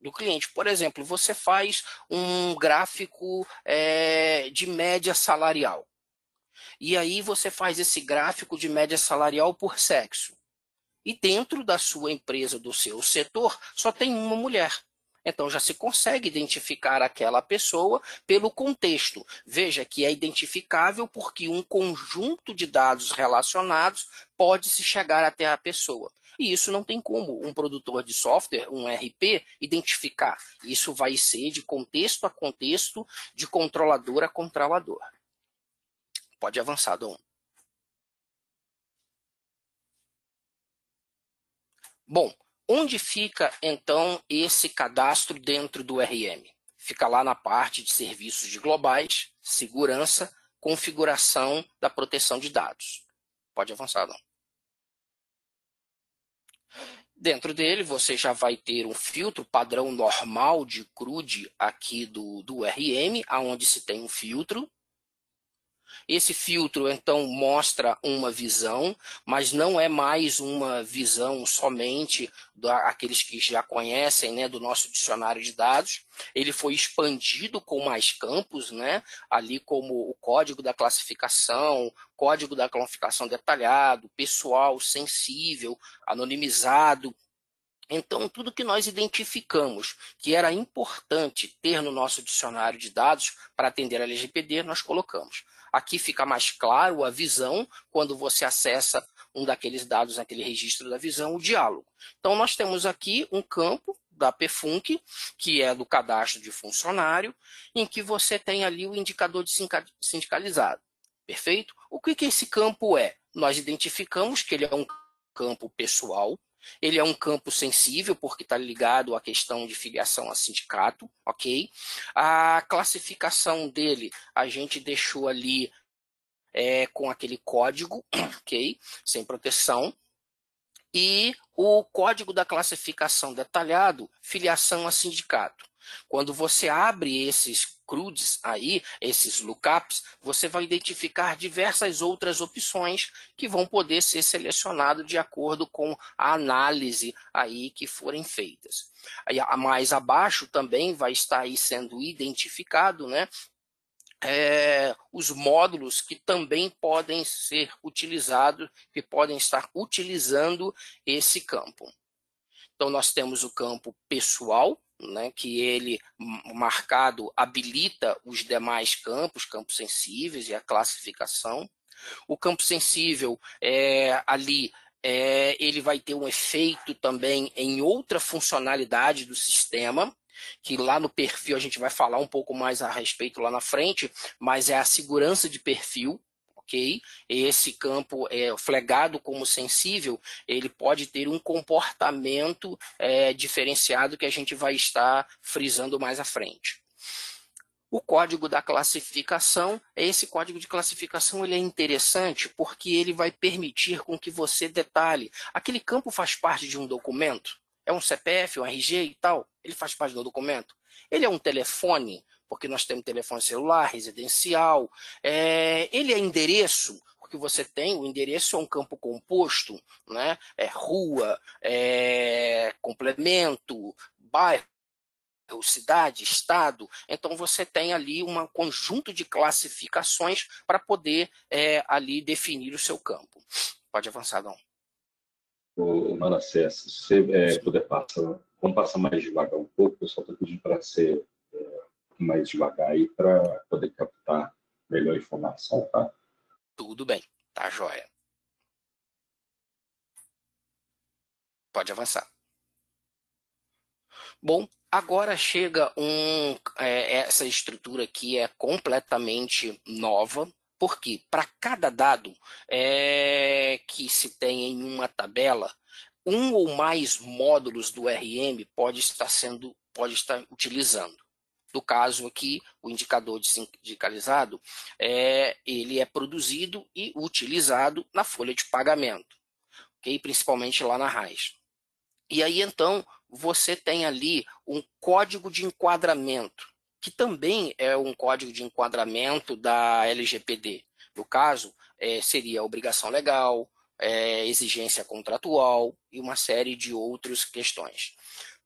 do cliente. Por exemplo, você faz um gráfico de média salarial. E aí você faz esse gráfico de média salarial por sexo. E dentro da sua empresa, do seu setor, só tem uma mulher. Então já se consegue identificar aquela pessoa pelo contexto. Veja que é identificável porque um conjunto de dados relacionados pode se chegar até a pessoa. E isso não tem como um produtor de software, um RP, identificar. Isso vai ser de contexto a contexto, de controlador a controlador. Pode avançar, Dom. Bom, onde fica, então, esse cadastro dentro do RM? Fica lá na parte de serviços de globais, segurança, configuração da proteção de dados. Pode avançar, Dom. Dentro dele, você já vai ter um filtro padrão normal de CRUD aqui do RM, onde se tem um filtro. Esse filtro, então, mostra uma visão, mas não é mais uma visão somente daqueles que já conhecem, né, do nosso dicionário de dados. Ele foi expandido com mais campos, né, ali como o código da classificação detalhado, pessoal, sensível, anonimizado. Então, tudo que nós identificamos que era importante ter no nosso dicionário de dados para atender a LGPD, nós colocamos. Aqui fica mais claro a visão, quando você acessa um daqueles dados naquele registro da visão, o diálogo. Então, nós temos aqui um campo da PFUNC, que é do cadastro de funcionário, em que você tem ali o indicador de sindicalizado. Perfeito? O que esse campo é? Nós identificamos que ele é um campo pessoal, ele é um campo sensível, porque está ligado à questão de filiação a sindicato, ok? A classificação dele, a gente deixou ali com aquele código, ok? Sem proteção. E o código da classificação detalhado, filiação a sindicato. Quando você abre esses CRUDs aí, esses lookups, você vai identificar diversas outras opções que vão poder ser selecionadas de acordo com a análise aí que forem feitas. Aí, mais abaixo também vai estar aí sendo identificado, né, os módulos que também podem ser utilizados, que podem estar utilizando esse campo. Então, nós temos o campo pessoal, né, que ele marcado habilita os demais campos sensíveis e a classificação. O campo sensível ali ele vai ter um efeito também em outra funcionalidade do sistema, que lá no perfil a gente vai falar um pouco mais a respeito lá na frente, mas é a segurança de perfil. Okay? Esse campo flaggado como sensível, ele pode ter um comportamento diferenciado que a gente vai estar frisando mais à frente. O código da classificação, esse código de classificação ele é interessante porque ele vai permitir com que você detalhe. Aquele campo faz parte de um documento? É um CPF, um RG e tal? Ele faz parte do documento? Ele é um telefone? Porque nós temos telefone celular, residencial. Ele é endereço, porque você tem, o endereço é um campo composto, né? Rua, complemento, bairro, cidade, estado, então você tem ali um conjunto de classificações para poder ali definir o seu campo. Pode avançar, Dom. O Manassés, se você puder passar, vamos passar mais devagar um pouco, o pessoal está pedindo para ser mais devagar aí para poder captar melhor a informação, tá? Tudo bem, tá joia. Pode avançar. Bom, agora chega essa estrutura aqui é completamente nova, porque para cada dado que se tem em uma tabela, um ou mais módulos do RM pode estar utilizando. No caso aqui, o indicador de sindicalizado, ele é produzido e utilizado na folha de pagamento, okay? Principalmente lá na RAIS. E aí, então, você tem ali um código de enquadramento, que também é um código de enquadramento da LGPD. No caso, seria obrigação legal, exigência contratual e uma série de outras questões.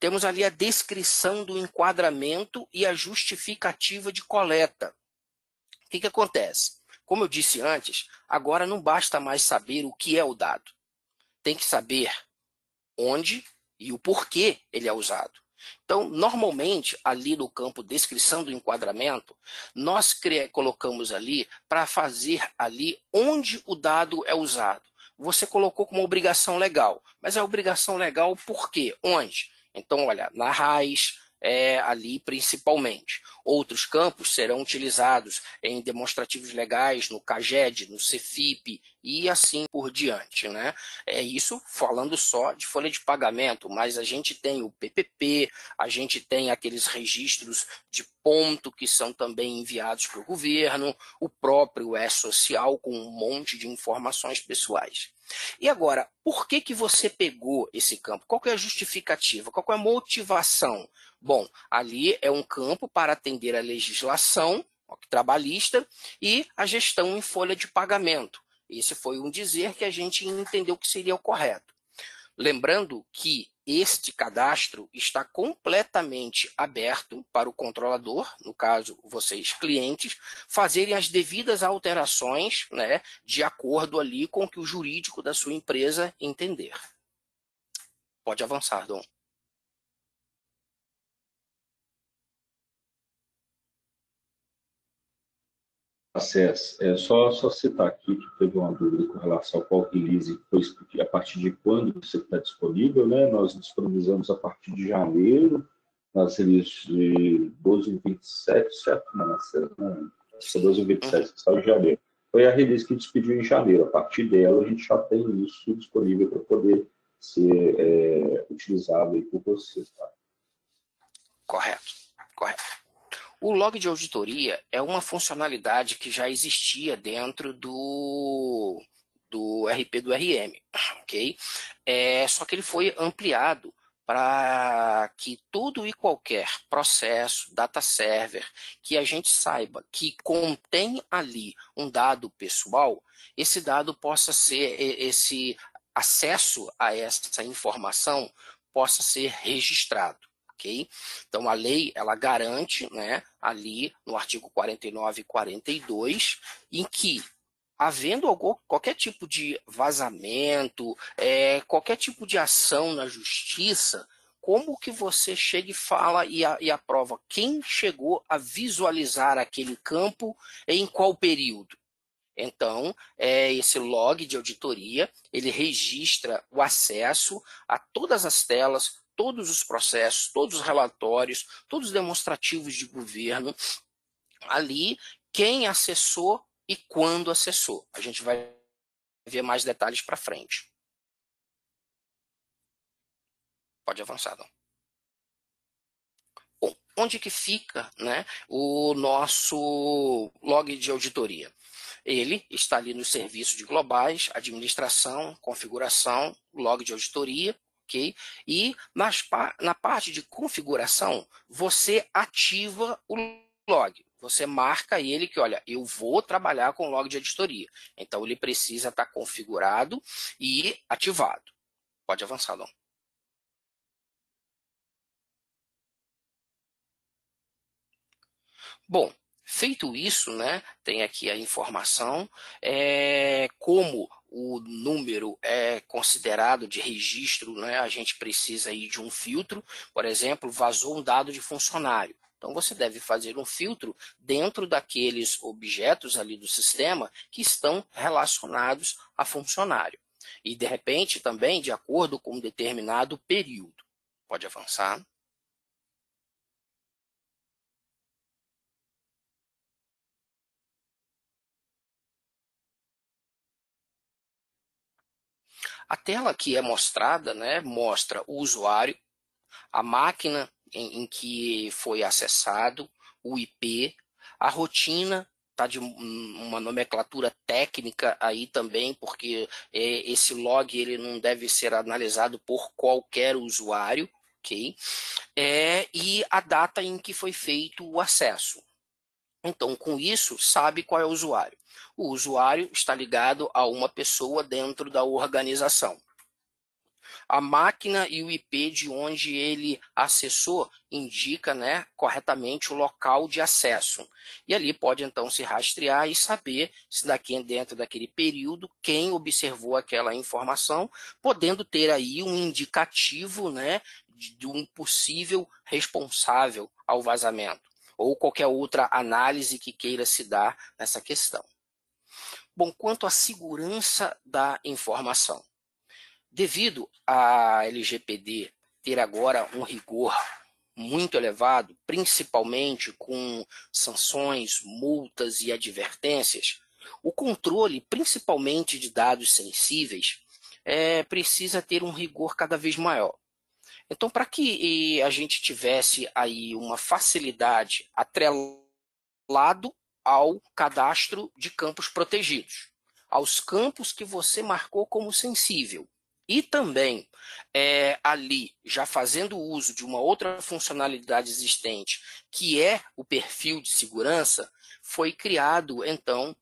Temos ali a descrição do enquadramento e a justificativa de coleta. O que acontece? Como eu disse antes, agora não basta mais saber o que é o dado. Tem que saber onde e o porquê ele é usado. Então, normalmente, ali no campo descrição do enquadramento, nós colocamos ali para fazer ali onde o dado é usado. Você colocou como obrigação legal, mas é obrigação legal por quê? Onde? Então, olha, na RAIS, ali principalmente. Outros campos serão utilizados em demonstrativos legais, no CAGED, no CEFIP e assim por diante, né? Isso falando só de folha de pagamento, mas a gente tem o PPP, a gente tem aqueles registros de ponto que são também enviados para o governo, o próprio E-Social com um monte de informações pessoais. E agora, por que você pegou esse campo? Qual que é a justificativa? Qual que é a motivação? Bom, ali é um campo para atender a legislação trabalhista e a gestão em folha de pagamento. Esse foi um dizer que a gente entendeu que seria o correto. Lembrando que este cadastro está completamente aberto para o controlador, no caso, vocês clientes, fazerem as devidas alterações, né, de acordo ali com o que o jurídico da sua empresa entender. Pode avançar, Dom. Acesso. Só citar aqui que teve uma dúvida com relação ao qual release foi a partir de quando você está disponível, né? Nós disponibilizamos a partir de janeiro, nas releases de 12 e 27, certo? Não, acho que é 12 e 27, que saiu de janeiro. Foi a release que despediu em janeiro. A partir dela, a gente já tem isso disponível para poder ser utilizado aí por vocês, tá? Correto, correto. O log de auditoria é uma funcionalidade que já existia dentro do RP do RM, ok? Só que ele foi ampliado para que todo e qualquer processo, data server, que a gente saiba que contém ali um dado pessoal, esse dado possa ser, esse acesso a essa informação possa ser registrado. Okay? Então, a lei ela garante, né, ali no artigo 49 e 42, em que, havendo qualquer tipo de vazamento, qualquer tipo de ação na justiça, como que você chega e fala e aprova quem chegou a visualizar aquele campo em qual período? Então, esse log de auditoria, ele registra o acesso a todas as telas, todos os processos, todos os relatórios, todos os demonstrativos de governo, ali, quem acessou e quando acessou. A gente vai ver mais detalhes para frente. Pode avançar, Dom. Bom, onde que fica, né, o nosso log de auditoria? Ele está ali nos serviços de globais, administração, configuração, log de auditoria, ok? E na parte de configuração, você ativa o log. Você marca ele que, olha, eu vou trabalhar com log de auditoria. Então, ele precisa estar configurado e ativado. Pode avançar, Dom. Bom, feito isso, né, tem aqui a informação, como o número é considerado de registro, né, a gente precisa aí de um filtro, por exemplo, vazou um dado de funcionário. Então, você deve fazer um filtro dentro daqueles objetos ali do sistema que estão relacionados a funcionário. E, de repente, também de acordo com um determinado período. Pode avançar. A tela que é mostrada, né, mostra o usuário, a máquina em que foi acessado, o IP, a rotina, tá de uma nomenclatura técnica aí também, porque esse log ele não deve ser analisado por qualquer usuário, ok? E a data em que foi feito o acesso. Então, com isso, sabe qual é o usuário. O usuário está ligado a uma pessoa dentro da organização. A máquina e o IP de onde ele acessou indica, né, corretamente o local de acesso. E ali pode então se rastrear e saber se dentro daquele período quem observou aquela informação, podendo ter aí um indicativo, né, de um possível responsável ao vazamento, ou qualquer outra análise que queira se dar nessa questão. Bom, quanto à segurança da informação. Devido à LGPD ter agora um rigor muito elevado, principalmente com sanções, multas e advertências, o controle, principalmente de dados sensíveis, precisa ter um rigor cada vez maior. Então, para que a gente tivesse aí uma facilidade atrelado ao cadastro de campos protegidos, aos campos que você marcou como sensível, e também ali, já fazendo uso de uma outra funcionalidade existente, que é o perfil de segurança, foi criado, então,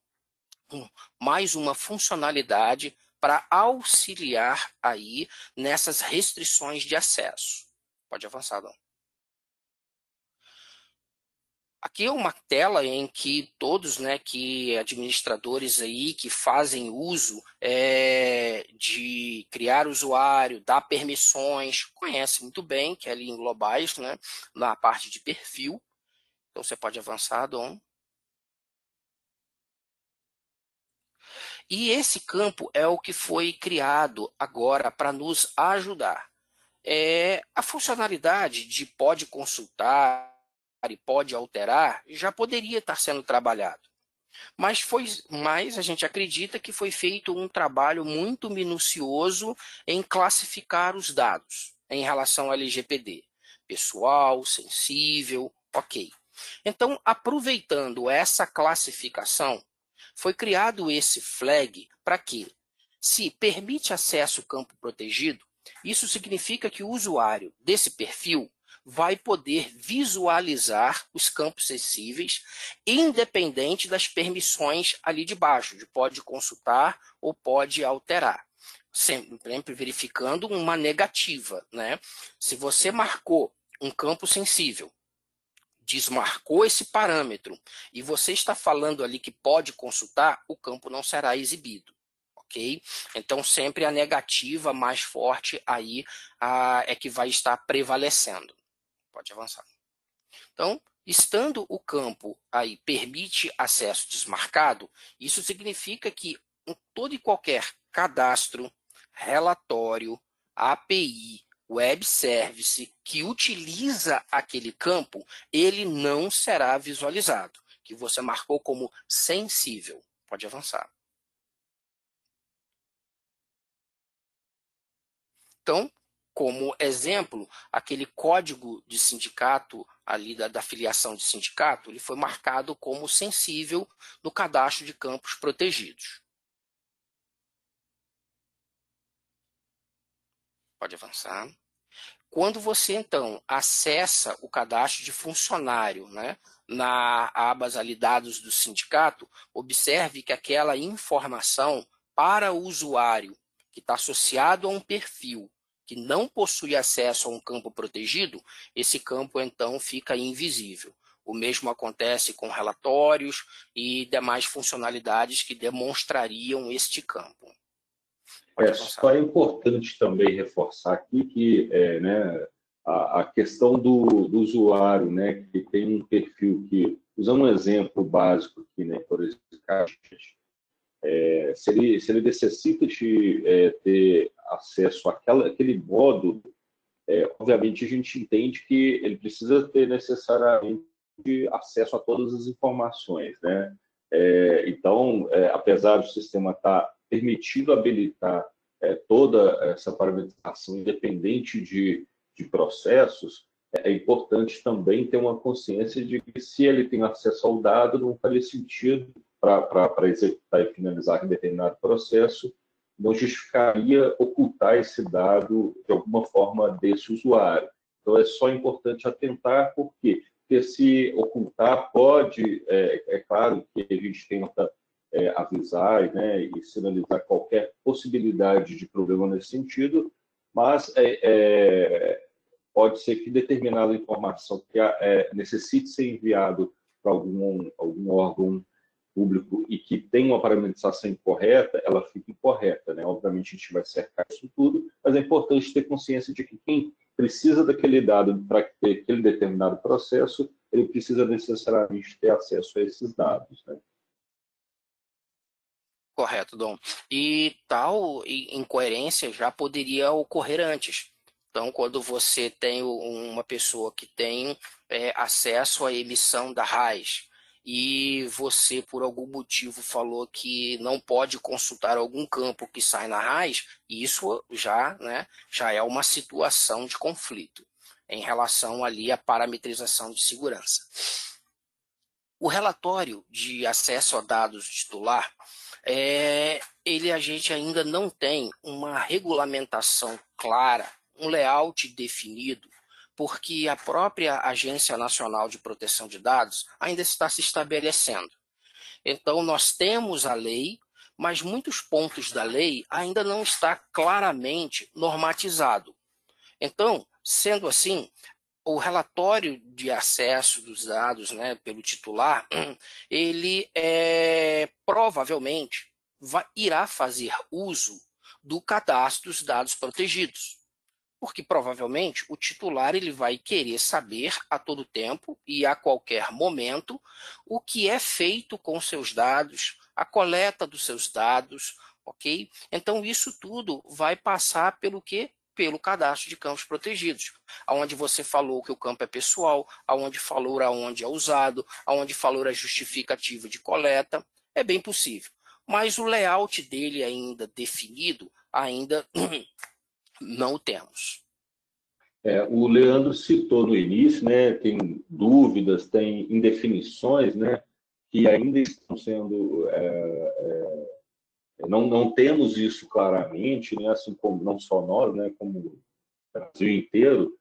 mais uma funcionalidade para auxiliar aí nessas restrições de acesso. Pode avançar, Dom. Aqui é uma tela em que todos, né, que administradores aí que fazem uso de criar usuário, dar permissões, conhecem muito bem, que é ali em globais, né, na parte de perfil. Então você pode avançar, Dom. E esse campo é o que foi criado agora para nos ajudar. A funcionalidade de pode consultar e pode alterar já poderia estar sendo trabalhado. Mas a gente acredita que foi feito um trabalho muito minucioso em classificar os dados em relação ao LGPD. Pessoal, sensível, ok. Então, aproveitando essa classificação, foi criado esse flag para que, se permite acesso ao campo protegido, isso significa que o usuário desse perfil vai poder visualizar os campos sensíveis, independente das permissões ali de baixo, de pode consultar ou pode alterar. Sempre verificando uma negativa, né? Se você marcou um campo sensível, desmarcou esse parâmetro, e você está falando ali que pode consultar, o campo não será exibido. Okay? Então, sempre a negativa mais forte aí é que vai estar prevalecendo. Pode avançar. Então, estando o campo aí permite acesso desmarcado, isso significa que todo e qualquer cadastro, relatório, API, web service que utiliza aquele campo, ele não será visualizado, que você marcou como sensível. Pode avançar. Então, como exemplo, aquele código de sindicato ali da filiação de sindicato, ele foi marcado como sensível no cadastro de campos protegidos. Pode avançar. Quando você, então, acessa o cadastro de funcionário, né, na abas ali dados do sindicato, observe que aquela informação para o usuário que está associado a um perfil que não possui acesso a um campo protegido, esse campo, então, fica invisível. O mesmo acontece com relatórios e demais funcionalidades que demonstrariam este campo. Pode avançar. Só é importante também reforçar aqui que né, a questão do usuário, né, que tem um perfil que, usando um exemplo básico aqui, né, por exemplo, se ele necessita de ter acesso àquele módulo, obviamente a gente entende que ele precisa ter necessariamente acesso a todas as informações, né? Então, apesar do sistema estar permitindo habilitar toda essa parametrização independente de processos, é importante também ter uma consciência de que se ele tem acesso ao dado, não faria sentido para executar e finalizar determinado processo, não justificaria ocultar esse dado de alguma forma desse usuário. Então, é só importante atentar, porque se ocultar pode, claro que a gente tenta avisar, né, e sinalizar qualquer possibilidade de problema nesse sentido, mas pode ser que determinada informação que necessite ser enviado para algum órgão público e que tem uma parametrização incorreta, ela fica incorreta, né? Obviamente a gente vai cercar isso tudo, mas é importante ter consciência de que quem precisa daquele dado para ter aquele determinado processo, ele precisa necessariamente ter acesso a esses dados, né? Correto, Dom. E tal incoerência já poderia ocorrer antes. Então, quando você tem uma pessoa que tem acesso à emissão da RAIS e você, por algum motivo, falou que não pode consultar algum campo que sai na RAIS, isso já é uma situação de conflito em relação ali à parametrização de segurança. O relatório de acesso a dados titular, a gente ainda não tem uma regulamentação clara, um layout definido, porque a própria Agência Nacional de Proteção de Dados ainda está se estabelecendo. Então, nós temos a lei, mas muitos pontos da lei ainda não está claramente normatizado. Então, sendo assim, o relatório de acesso dos dados, né, pelo titular, ele provavelmente irá fazer uso do cadastro dos dados protegidos, porque provavelmente o titular ele vai querer saber a todo tempo e a qualquer momento o que é feito com seus dados, a coleta dos seus dados, ok? Então isso tudo vai passar pelo quê? Pelo cadastro de campos protegidos, aonde você falou que o campo é pessoal, aonde falou aonde é usado, aonde falou a justificativa de coleta, é bem possível. Mas o layout dele ainda definido, ainda não o temos. O Leandro citou no início, né, tem dúvidas, tem indefinições, né, que ainda estão sendo... não temos isso claramente, né, assim como não só nós, né, como o Brasil inteiro,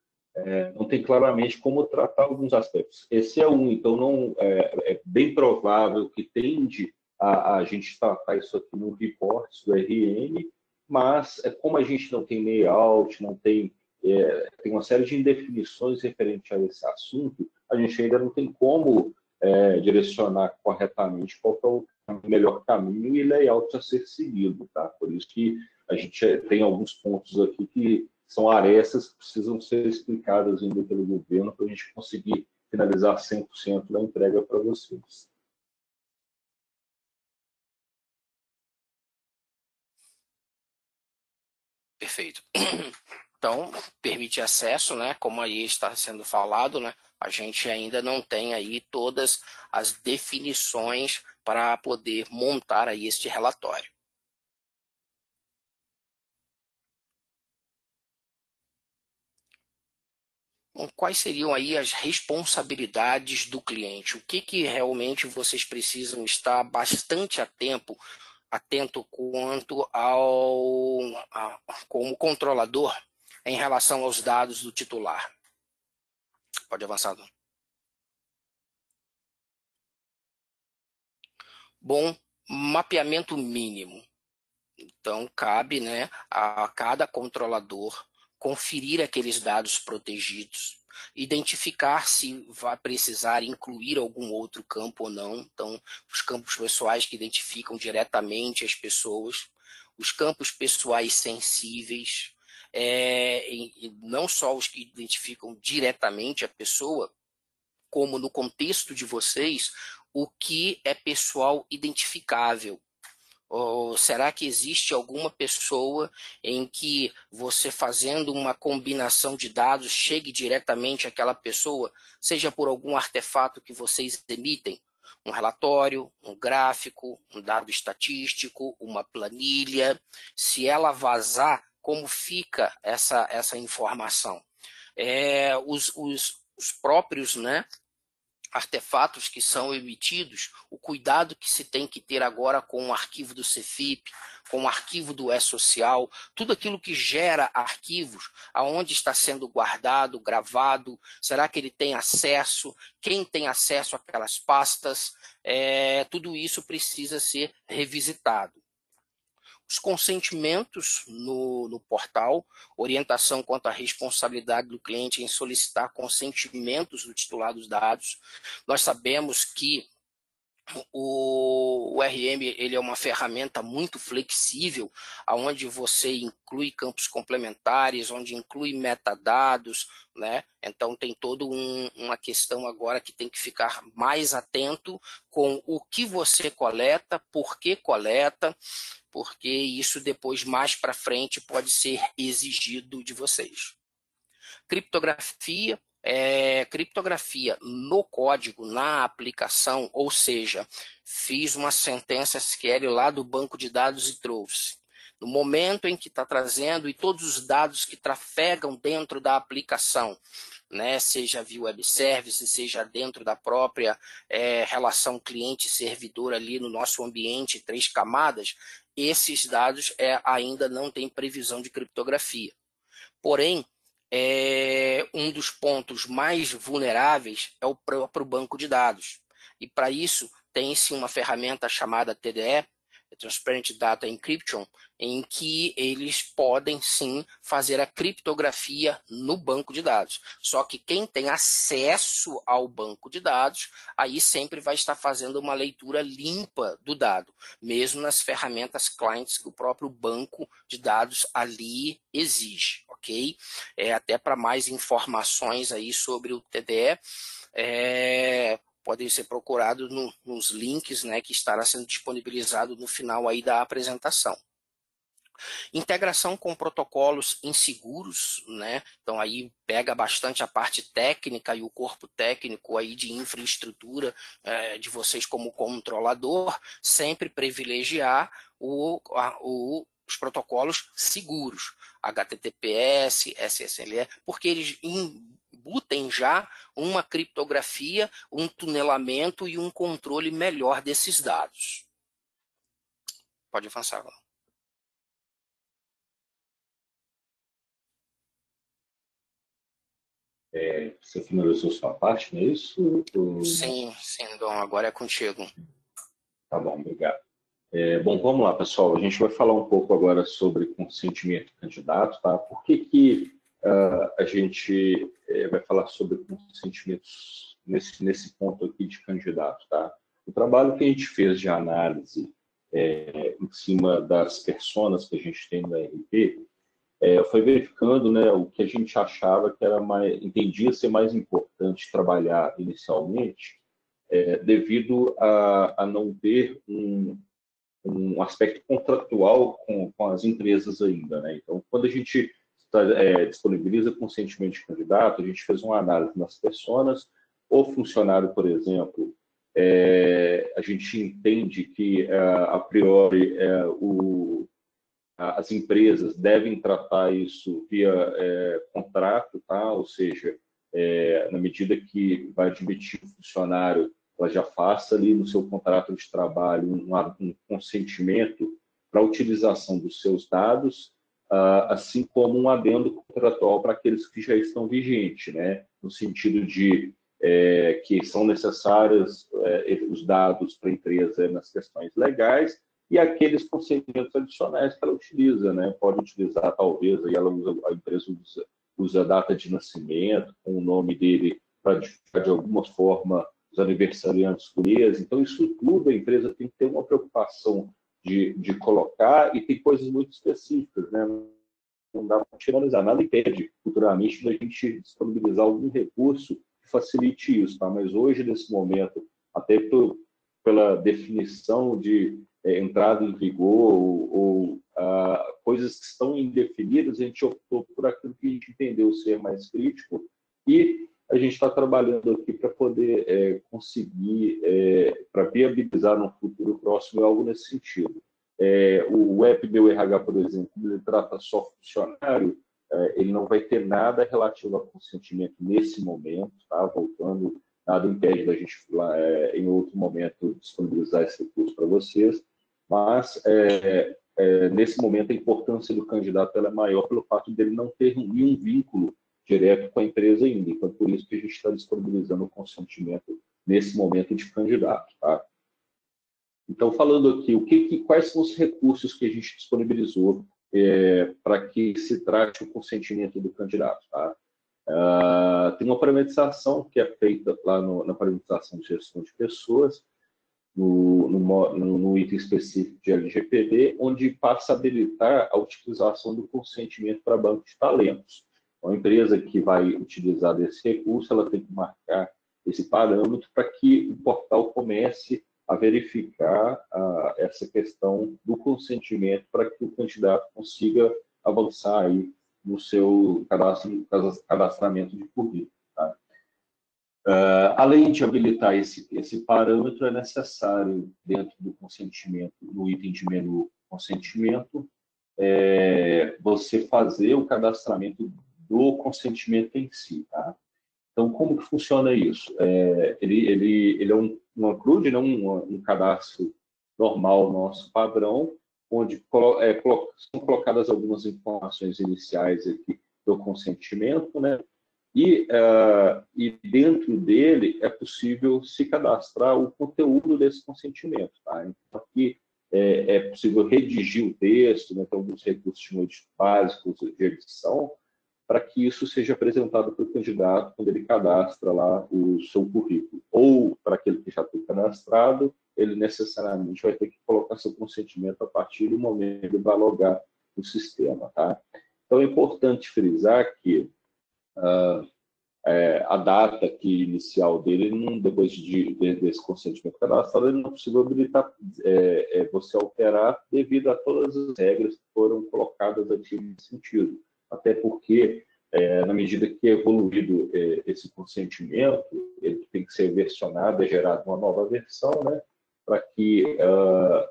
não tem claramente como tratar alguns aspectos. Esse é um, então não é bem provável que tende a gente tratar isso aqui no report do RN, mas como a gente não tem layout, não tem uma série de indefinições referente a esse assunto, a gente ainda não tem como direcionar corretamente qual é o melhor caminho e layout a ser seguido, tá? Por isso que a gente tem alguns pontos aqui que são arestas que precisam ser explicadas ainda pelo governo para a gente conseguir finalizar 100% da entrega para vocês. Perfeito. Então, permite acesso, né? Como aí está sendo falado, né? A gente ainda não tem aí todas as definições para poder montar aí este relatório. Bom, quais seriam aí as responsabilidades do cliente? O que realmente vocês precisam estar bastante atento quanto como controlador em relação aos dados do titular? Pode avançar. Bom, mapeamento mínimo. Então, cabe, né, a cada controlador conferir aqueles dados protegidos, identificar se vai precisar incluir algum outro campo ou não. Então, os campos pessoais que identificam diretamente as pessoas, os campos pessoais sensíveis, e não só os que identificam diretamente a pessoa, como no contexto de vocês, o que é pessoal identificável. Ou será que existe alguma pessoa em que você, fazendo uma combinação de dados, chegue diretamente àquela pessoa, seja por algum artefato que vocês emitem? Um relatório, um gráfico, um dado estatístico, uma planilha. Se ela vazar, como fica essa informação? Os próprios, né, artefatos que são emitidos, o cuidado que se tem que ter agora com o arquivo do Cefip, com o arquivo do E-Social, tudo aquilo que gera arquivos, aonde está sendo guardado, gravado, será que ele tem acesso, quem tem acesso àquelas pastas, tudo isso precisa ser revisitado. Os consentimentos no portal, orientação quanto à responsabilidade do cliente em solicitar consentimentos do titular dos dados. Nós sabemos que o RM ele é uma ferramenta muito flexível, onde você inclui campos complementares, onde inclui metadados, né? Então tem toda uma questão agora que tem que ficar mais atento com o que você coleta, por que coleta, porque isso depois, mais para frente, pode ser exigido de vocês. Criptografia. Criptografia no código, na aplicação, ou seja, fiz uma sentença SQL lá do banco de dados e trouxe. No momento em que está trazendo e todos os dados que trafegam dentro da aplicação, né, seja via web service, seja dentro da própria relação cliente-servidor ali no nosso ambiente, 3 camadas, esses dados ainda não tem previsão de criptografia. Porém, um dos pontos mais vulneráveis é o próprio banco de dados. E para isso, tem-se uma ferramenta chamada TDE, Transparent Data Encryption, em que eles podem sim fazer a criptografia no banco de dados. Só que quem tem acesso ao banco de dados, aí sempre vai estar fazendo uma leitura limpa do dado, mesmo nas ferramentas clients que o próprio banco de dados ali exige, ok? Até para mais informações aí sobre o TDE, podem ser procurados nos links, né, que estará sendo disponibilizado no final aí da apresentação. Integração com protocolos inseguros, né? Então aí pega bastante a parte técnica e o corpo técnico aí de infraestrutura de vocês como controlador, sempre privilegiar os protocolos seguros, HTTPS, SSL, porque eles embutem já uma criptografia, um tunelamento e um controle melhor desses dados. Pode avançar, Val. Você finalizou sua parte, não é isso? Sim, Dom, agora é contigo. Tá bom, obrigado. Bom, vamos lá, pessoal. A gente vai falar um pouco agora sobre consentimento do candidato, tá? Por que a gente vai falar sobre consentimentos nesse ponto aqui de candidato, tá? O trabalho que a gente fez de análise em cima das personas que a gente tem no RP, foi verificando, né, o que a gente achava que entendia ser mais importante trabalhar inicialmente, devido a não ter um aspecto contratual com as empresas ainda, né? Então, quando a gente disponibiliza consentimento de candidato, a gente fez uma análise nas personas. O funcionário, por exemplo, a gente entende que, a priori, as empresas devem tratar isso via contrato, tá? Ou seja, na medida que vai admitir o funcionário, ela já faça ali no seu contrato de trabalho um consentimento para a utilização dos seus dados, assim como um adendo contratual para aqueles que já estão vigentes, né? No sentido de que são necessários os dados para a empresa nas questões legais, e aqueles procedimentos adicionais que ela utiliza, né? Pode utilizar, talvez, aí a empresa usa a data de nascimento, com o nome dele, para identificar de alguma forma os aniversariantes do mês. Então, isso tudo a empresa tem que ter uma preocupação de colocar, e tem coisas muito específicas, né? Não dá para generalizar, nada impede futuramente da gente disponibilizar algum recurso que facilite isso, tá? Mas hoje, nesse momento, até pela definição de entrada em vigor ou coisas que estão indefinidas, a gente optou por aquilo que a gente entendeu ser mais crítico, e a gente está trabalhando aqui para poder conseguir, para viabilizar no futuro próximo algo nesse sentido. O app Meu RH, por exemplo, ele trata só funcionário, ele não vai ter nada relativo a consentimento nesse momento, tá? Voltando, nada impede da gente, em outro momento, disponibilizar esse recurso para vocês, mas nesse momento a importância do candidato é maior pelo fato dele não ter nenhum vínculo direto com a empresa ainda. Então, por isso que a gente está disponibilizando o consentimento nesse momento de candidato, tá? Então, falando aqui, quais são os recursos que a gente disponibilizou para que se trate o consentimento do candidato, tá? Tem uma parametrização que é feita lá na parametrização de gestão de pessoas, no item específico de LGPD, onde passa a habilitar a utilização do consentimento para banco de talentos. Uma empresa que vai utilizar desse recurso, ela tem que marcar esse parâmetro para que o portal comece a verificar essa questão do consentimento para que o candidato consiga avançar aí no seu cadastramento de currículo. Tá? Além de habilitar esse parâmetro, é necessário, dentro do consentimento, no item de menu consentimento, você fazer o cadastramento do consentimento em si. Tá? Então, como que funciona isso? Ele é um CRUD, né? um cadastro normal nosso, padrão, onde são colocadas algumas informações iniciais aqui do consentimento, né? E dentro dele é possível se cadastrar o conteúdo desse consentimento. Tá? Então, aqui é possível redigir o texto, né? Tem alguns recursos básicos de edição, para que isso seja apresentado para o candidato quando ele cadastra lá o seu currículo. Ou, para aquele que já tem cadastrado, ele necessariamente vai ter que colocar seu consentimento a partir do momento que ele vai logar no sistema. Tá? Então, é importante frisar que a data inicial dele, depois desse consentimento cadastrado, ele não é possível habilitar você alterar devido a todas as regras que foram colocadas aqui nesse sentido. Até porque, na medida que é evoluído esse consentimento, ele tem que ser versionado, gerado uma nova versão, né, para que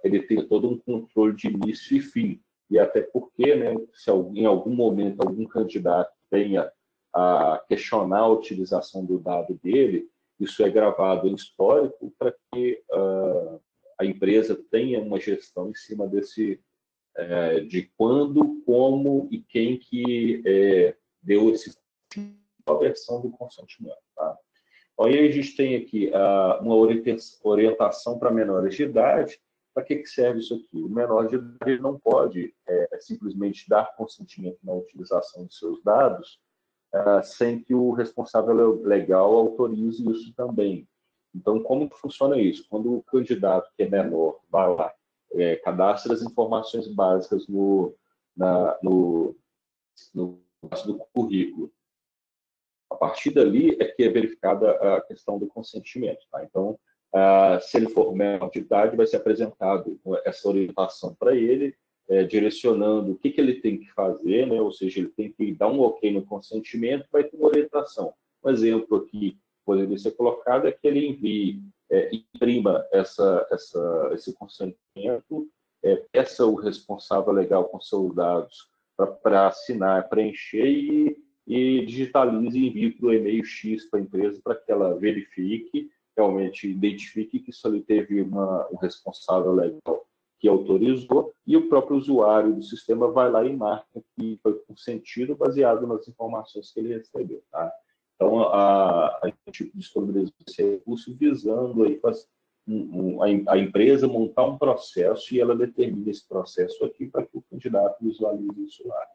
ele tenha todo um controle de início e fim. E até porque, né, se em algum momento algum candidato tenha a questionar a utilização do dado dele, isso é gravado em histórico para que a empresa tenha uma gestão em cima de quando, como e quem que deu a versão do consentimento. Tá? Aí a gente tem aqui uma orientação para menores de idade. Para que serve isso aqui? O menor de idade não pode simplesmente dar consentimento na utilização de seus dados sem que o responsável legal autorize isso também. Então, como que funciona isso? Quando o candidato que é menor vai lá, cadastra as informações básicas no currículo. A partir dali é que é verificada a questão do consentimento. Tá? Então, se ele for menor de idade, vai ser apresentado essa orientação para ele, direcionando o que ele tem que fazer, né? Ou seja, ele tem que dar um ok no consentimento, vai ter uma orientação. Um exemplo aqui que poderia ser colocado é que ele envie, imprima esse consentimento, peça o responsável legal com seus dados para assinar, preencher e digitalize e envie para o e-mail X para a empresa para que ela verifique, realmente identifique que isso ali teve um responsável legal que autorizou, e o próprio usuário do sistema vai lá e marca que foi consentido baseado nas informações que ele recebeu. Tá? Então, a gente disponibilizou esse recurso visando aí a empresa montar um processo e ela determina esse processo aqui para que o candidato visualize isso lá.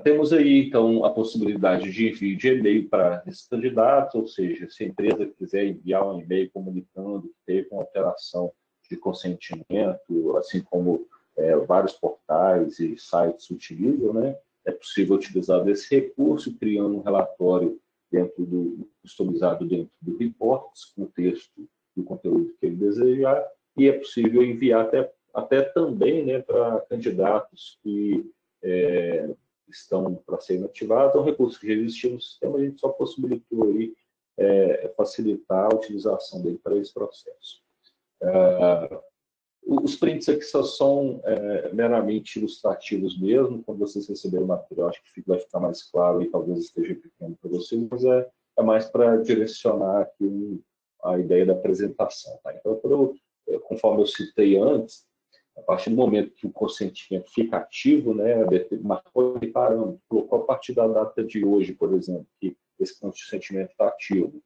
Temos aí, então, a possibilidade de envio de e-mail para esses candidatos, ou seja, se a empresa quiser enviar um e-mail comunicando que teve uma alteração de consentimento, assim como vários portais e sites utilizam, né? É possível utilizar desse recurso, criando um relatório customizado dentro do Reports, com o texto e o conteúdo que ele desejar, e é possível enviar até também, né, para candidatos que estão para serem ativados. É um recurso que já existia no sistema, a gente só possibilitou aí, facilitar a utilização dele para esse processo. Os prints aqui só são meramente ilustrativos mesmo. Quando vocês receberem o material, acho que vai ficar mais claro e talvez esteja pequeno para vocês, mas é mais para direcionar aqui a ideia da apresentação. Tá? Então, conforme eu citei antes, a partir do momento que o consentimento fica ativo, né, marcou de parâmetro, colocou a partir da data de hoje, por exemplo, que esse consentimento está ativo,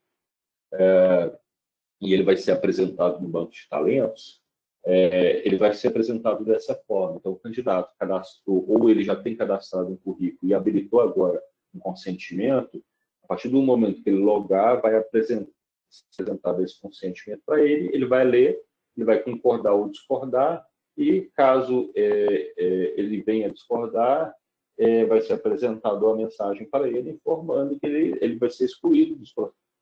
e ele vai ser apresentado no banco de talentos, ele vai ser apresentado dessa forma. Então, o candidato cadastrou, ou ele já tem cadastrado um currículo e habilitou agora um consentimento, a partir do momento que ele logar, vai apresentar esse consentimento para ele, ele vai ler, ele vai concordar ou discordar, e caso ele venha discordar, vai ser apresentada uma mensagem para ele informando que ele vai ser excluído,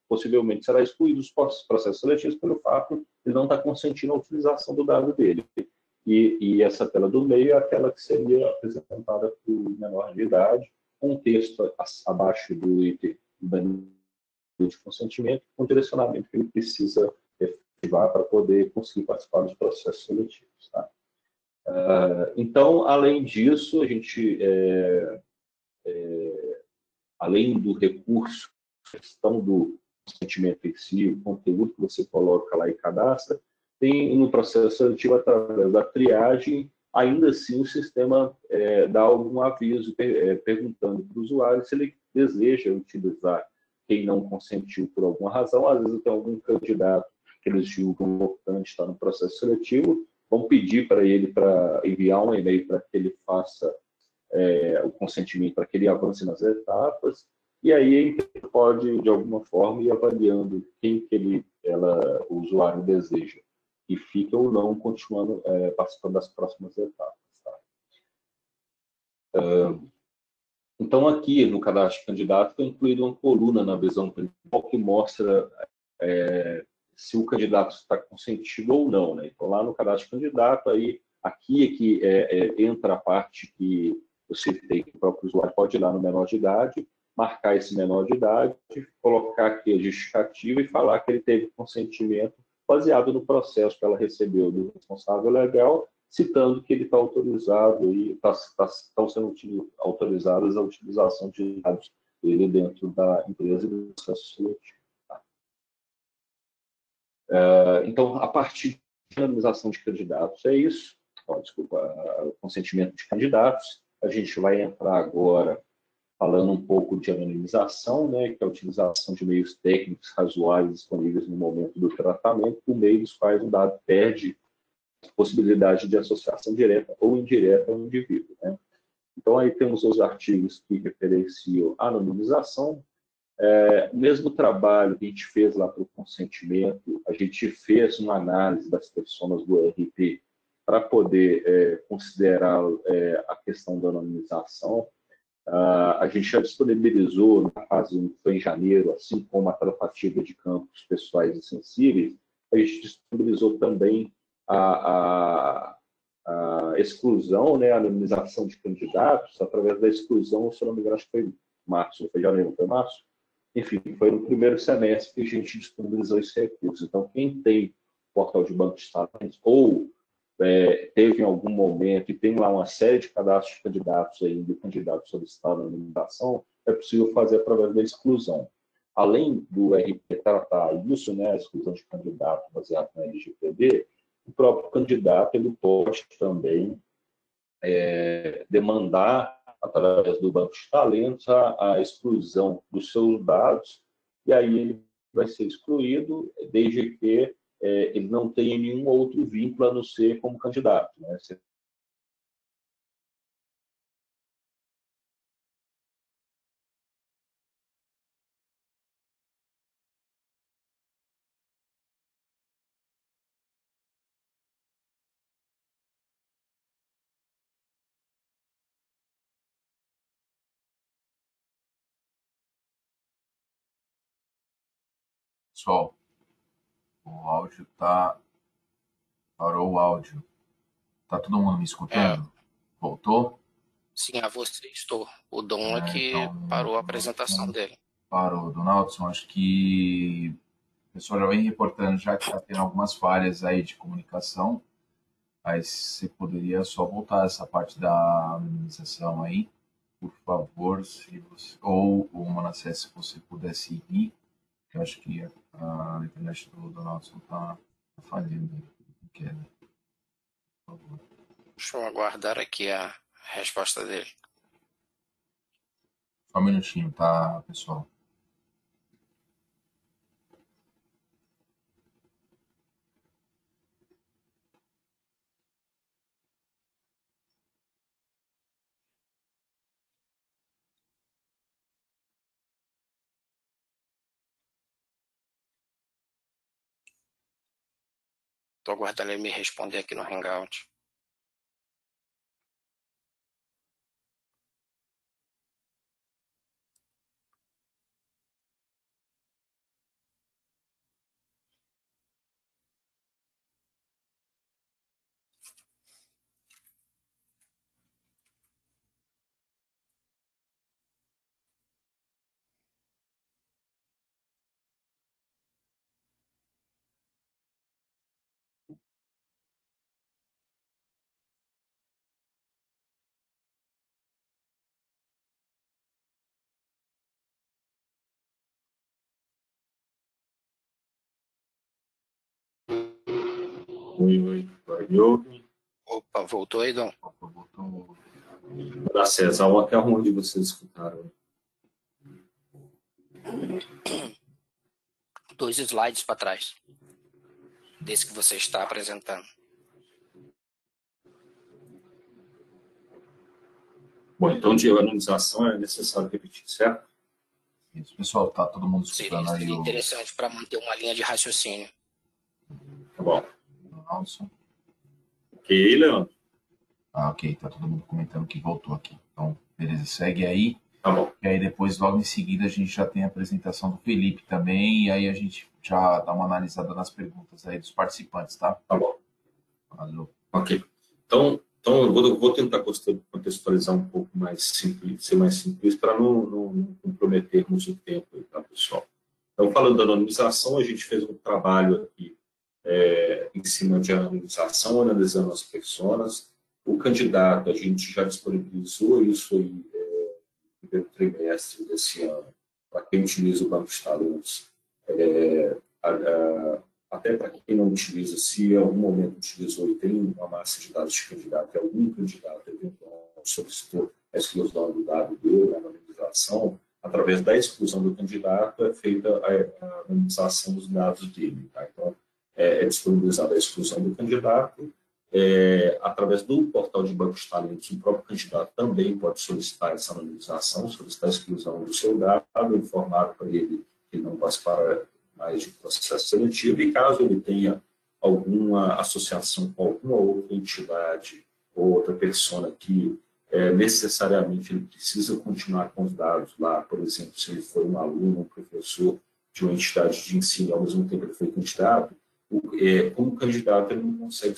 possivelmente será excluído dos processos seletivos pelo fato de não estar consentindo a utilização do dado dele. E essa tela do meio é a tela que seria apresentada para o menor de idade, com um texto abaixo do item de consentimento, com o direcionamento que ele precisa efetivar para poder conseguir participar dos processos seletivos. Tá? Então, além disso, a gente, além do recurso, a questão do consentimento em si, o conteúdo que você coloca lá e cadastra, tem no processo seletivo, através da triagem, ainda assim o sistema dá algum aviso perguntando para o usuário se ele deseja utilizar quem não consentiu por alguma razão. Às vezes tem algum candidato que eles julgam importante estar no processo seletivo, vão pedir para ele para enviar um e-mail para que ele faça o consentimento, para que ele avance nas etapas, e aí ele pode, de alguma forma, ir avaliando quem que o usuário deseja, e fica ou não continuando participando das próximas etapas. Tá? Então, aqui no cadastro de candidato foi incluída uma coluna na visão principal que mostra se o candidato está consentido ou não. Né? Então, lá no cadastro de candidato, aqui é que entra a parte que você tem, que o próprio usuário pode ir lá no menor de idade, marcar esse menor de idade, colocar aqui a justificativa e falar que ele teve consentimento baseado no processo que ela recebeu do responsável legal, citando que ele está autorizado e estão sendo autorizadas a utilização de dados dele dentro da empresa e do processo seletivo. Então, a partir da anonimização de candidatos, é isso. O consentimento de candidatos. A gente vai entrar agora falando um pouco de anonimização, né, que é a utilização de meios técnicos razoáveis disponíveis no momento do tratamento, por meio dos quais o dado perde a possibilidade de associação direta ou indireta ao indivíduo. Né? Então, aí temos os artigos que referenciam a anonimização. O mesmo trabalho que a gente fez lá para o consentimento, a gente fez uma análise das pessoas do RP para poder considerar a questão da anonimização. A gente já disponibilizou, na fase 1, que foi em janeiro, assim como a tratativa de campos pessoais e sensíveis, a gente disponibilizou também a exclusão, né, a anonimização de candidatos, através da exclusão, se não me engano, acho que foi março, foi janeiro, foi março? Enfim, foi no primeiro semestre que a gente disponibilizou esse recurso. Então, quem tem portal de banco de talentos ou teve em algum momento e tem lá uma série de cadastros de candidatos ainda, candidatos solicitados na anonimização, é possível fazer através da exclusão. Além do RP tratar isso, né, a exclusão de candidato baseado na LGPD, o próprio candidato ele pode também demandar, através do banco de talentos, a exclusão dos seus dados, e aí ele vai ser excluído, desde que ele não tenha nenhum outro vínculo a não ser como candidato, né? Pessoal, o áudio tá... Parou o áudio. Tá todo mundo me escutando? Voltou? Sim, a você estou. O Dom é que Então, parou a apresentação dele. Parou, Donaldson. Acho que o pessoal já vem reportando já que está tendo algumas falhas aí de comunicação. Aí você poderia só voltar essa parte da anonimização aí, por favor, se você, ou o Manassés, se você puder seguir, que eu acho que a internet do Donaldson está falhando. Queda, por favor. Deixa eu aguardar aqui a resposta dele. Só um minutinho, tá, pessoal? Estou aguardando ele me responder aqui no Hangout. Oi, me ouve? Opa, voltou aí, Dom? Voltou. Da César, até onde vocês escutaram? 2 slides para trás, desse que você está apresentando. Bom, então de anonimização é necessário repetir, certo? Isso, pessoal, tá todo mundo escutando aí Seria o interessante para manter uma linha de raciocínio. Tá bom. Donaldson. Ok, Leandro? Ah, ok, tá todo mundo comentando que voltou aqui. Então, beleza, segue aí. Tá bom. E aí depois, logo em seguida, a gente já tem a apresentação do Felipe também, e aí a gente já dá uma analisada nas perguntas aí dos participantes, tá? Tá bom. Valeu. Ok. Então eu vou tentar contextualizar um pouco mais simples, ser mais simples, para não comprometermos o tempo, tá, pessoal? Então, falando da anonimização, a gente fez um trabalho aqui em cima de anonimização, analisando as pessoas. O candidato, a gente já disponibilizou isso aí no primeiro trimestre desse ano, para quem utiliza o banco de talentos. Até para quem não utiliza, se em algum momento utilizou e tem uma massa de dados de candidato, e algum candidato eventualmente solicitou a exclusão do dado dele, a anonimização, através da exclusão do candidato é feita a anonimização dos dados dele. Tá? Então, é disponibilizada a exclusão do candidato. Através do portal de banco de talentos, o próprio candidato também pode solicitar essa anonimização, solicitar a exclusão do seu dado, informar para ele que não participará mais de processo seletivo, e caso ele tenha alguma associação com alguma outra entidade ou outra persona que necessariamente ele precisa continuar com os dados lá, por exemplo, se ele for um aluno, um professor de uma entidade de ensino, ao mesmo tempo ele foi candidato, como candidato ele não consegue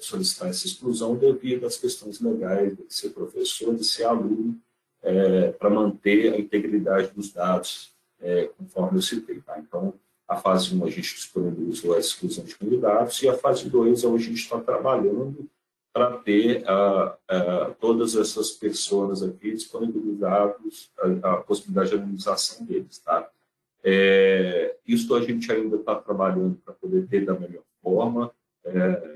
solicitar essa exclusão devido às questões legais de ser professor, de ser aluno, para manter a integridade dos dados, conforme eu citei. Tá? Então, a fase 1 a gente disponibilizou a exclusão de candidatos, e a fase 2 é onde a gente está trabalhando para ter todas essas pessoas aqui disponibilizadas, a possibilidade de anonimização deles. Tá? Isso a gente ainda está trabalhando para poder ter da melhor forma.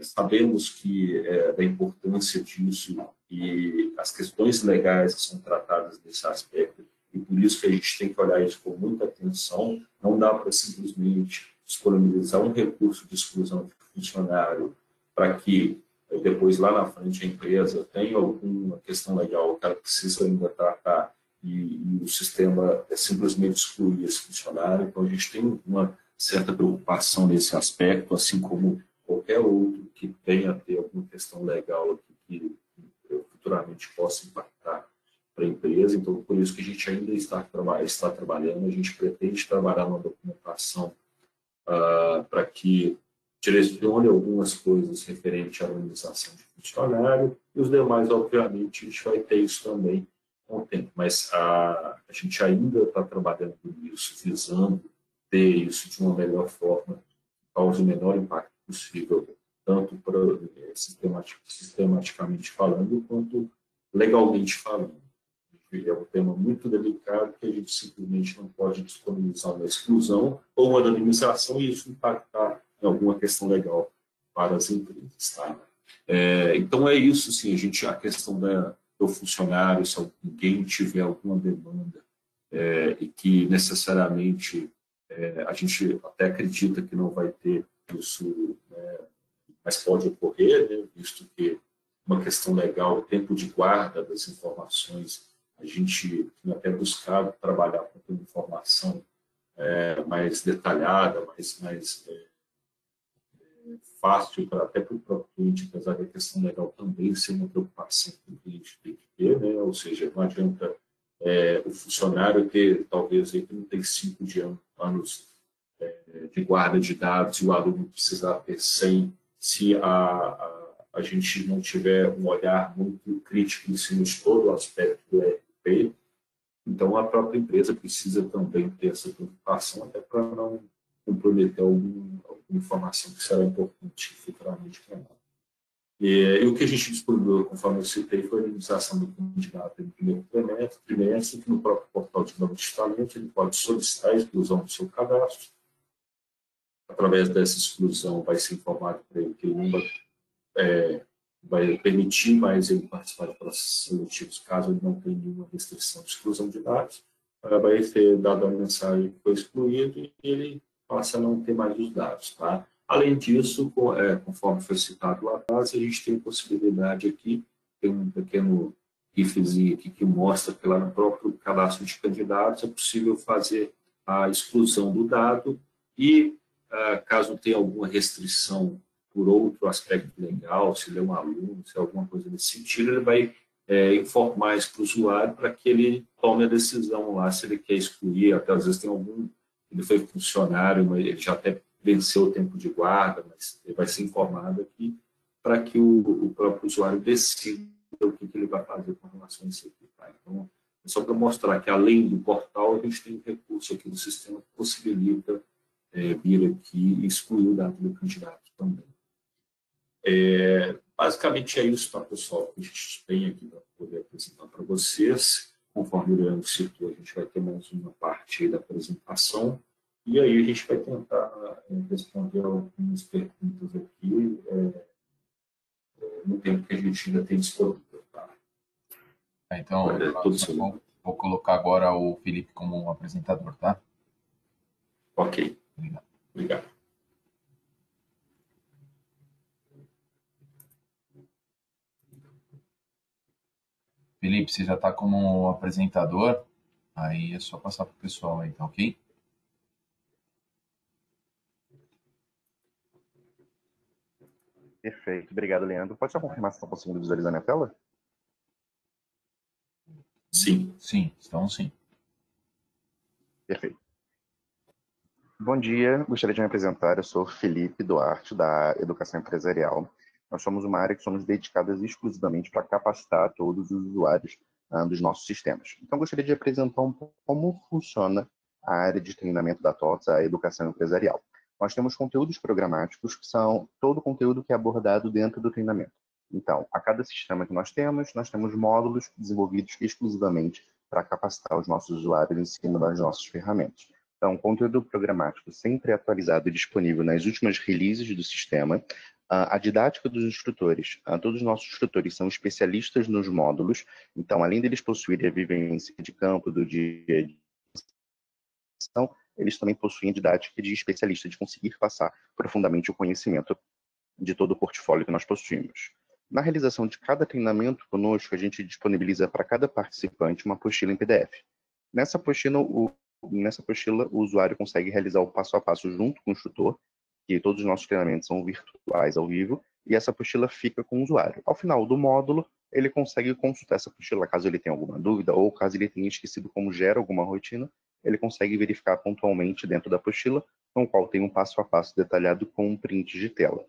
Sabemos que da importância disso, e as questões legais que são tratadas nesse aspecto, e por isso que a gente tem que olhar isso com muita atenção. Não dá para simplesmente disponibilizar um recurso de exclusão de funcionário para que depois, lá na frente, a empresa tenha alguma questão legal, o cara precisa ainda tratar e o sistema simplesmente excluir esse funcionário. Então, a gente tem uma certa preocupação nesse aspecto, assim como qualquer outro que venha a ter alguma questão legal aqui que futuramente possa impactar para a empresa. Então, por isso que a gente ainda está trabalhando, a gente pretende trabalhar uma documentação para que direcione algumas coisas referente à organização de funcionário e os demais, obviamente, a gente vai ter isso também com o tempo. Mas a gente ainda está trabalhando com isso, visando ter isso de uma melhor forma, cause o menor impacto possível, tanto para sistematicamente falando, quanto legalmente falando. É um tema muito delicado que a gente simplesmente não pode disponibilizar uma exclusão ou uma anonimização e isso impactar em alguma questão legal para as empresas. Tá? Então é isso, sim, a questão do funcionário, se alguém tiver alguma demanda e que necessariamente a gente até acredita que não vai ter isso, né, mas pode ocorrer, né, visto que uma questão legal, o tempo de guarda das informações, a gente tem até buscado trabalhar com uma informação mais detalhada, mais fácil até para o próprio cliente, apesar da questão legal também ser uma preocupação que o cliente tem que ter, né? Ou seja, não adianta o funcionário ter talvez 35 anos de guarda de dados e o aluno precisar ter 100, se a gente não tiver um olhar muito crítico em cima de todo o aspecto do ERP, então a própria empresa precisa também ter essa preocupação até para não comprometer alguma informação que será importante futuramente para nós. E o que a gente disponibilizou, conforme eu citei, foi a organização do candidato no primeiro trimestre, que no próprio portal de Novos de Talento ele pode solicitar a exclusão do seu cadastro. Através dessa exclusão vai ser informado para ele que ele não vai permitir mais ele participar de processos seletivos, caso ele não tenha nenhuma restrição de exclusão de dados. Vai ser dada a mensagem que foi excluído e ele passa a não ter mais os dados. Tá? Além disso, conforme foi citado lá atrás, a gente tem a possibilidade aqui, tem um pequeno gifzinho aqui que mostra que lá no próprio cadastro de candidatos é possível fazer a exclusão do dado e, caso tenha alguma restrição por outro aspecto legal, se ele é um aluno, se é alguma coisa nesse sentido, ele vai informar isso para o usuário para que ele tome a decisão lá, se ele quer excluir, até às vezes tem ele foi funcionário, mas ele já até venceu o tempo de guarda, mas ele vai ser informado aqui para que o próprio usuário decida o que ele vai fazer com relação a isso aqui. Tá? Então, é só para mostrar que além do portal, a gente tem um recurso aqui no sistema que possibilita vir aqui e excluir o dado do candidato também. Basicamente é isso, tá, pessoal, que a gente tem aqui para poder apresentar para vocês. Conforme o Leandro citou, a gente vai ter mais uma parte aí da apresentação e aí a gente vai tentar responder algumas perguntas aqui no tempo que a gente ainda tem disponível. Tá? Então, vou colocar agora o Felipe como um apresentador, tá? Ok. Obrigado. Felipe, você já está como apresentador, aí é só passar para o pessoal aí, tá ok? Perfeito, obrigado, Leandro. Pode só confirmar se estão conseguindo visualizar minha tela? Sim. Sim, estão sim. Perfeito. Bom dia, gostaria de me apresentar. Eu sou Felipe Duarte, da Educação Empresarial. Nós somos uma área que somos dedicadas exclusivamente para capacitar todos os usuários dos nossos sistemas. Então, gostaria de apresentar um pouco como funciona a área de treinamento da TOTS, a Educação Empresarial. Nós temos conteúdos programáticos, que são todo o conteúdo que é abordado dentro do treinamento. Então, a cada sistema que nós temos módulos desenvolvidos exclusivamente para capacitar os nossos usuários em cima das nossas ferramentas. Então, conteúdo programático sempre atualizado e disponível nas últimas releases do sistema. A didática dos instrutores. Todos os nossos instrutores são especialistas nos módulos. Então, além deles possuírem a vivência de campo do dia a dia, eles também possuem a didática de especialista, de conseguir passar profundamente o conhecimento de todo o portfólio que nós possuímos. Na realização de cada treinamento conosco, a gente disponibiliza para cada participante uma apostila em PDF. Nessa apostila, o usuário consegue realizar o passo a passo junto com o instrutor, que todos os nossos treinamentos são virtuais ao vivo, e essa apostila fica com o usuário. Ao final do módulo, ele consegue consultar essa apostila caso ele tenha alguma dúvida, ou caso ele tenha esquecido como gera alguma rotina, ele consegue verificar pontualmente dentro da apostila, no qual tem um passo a passo detalhado com um print de tela.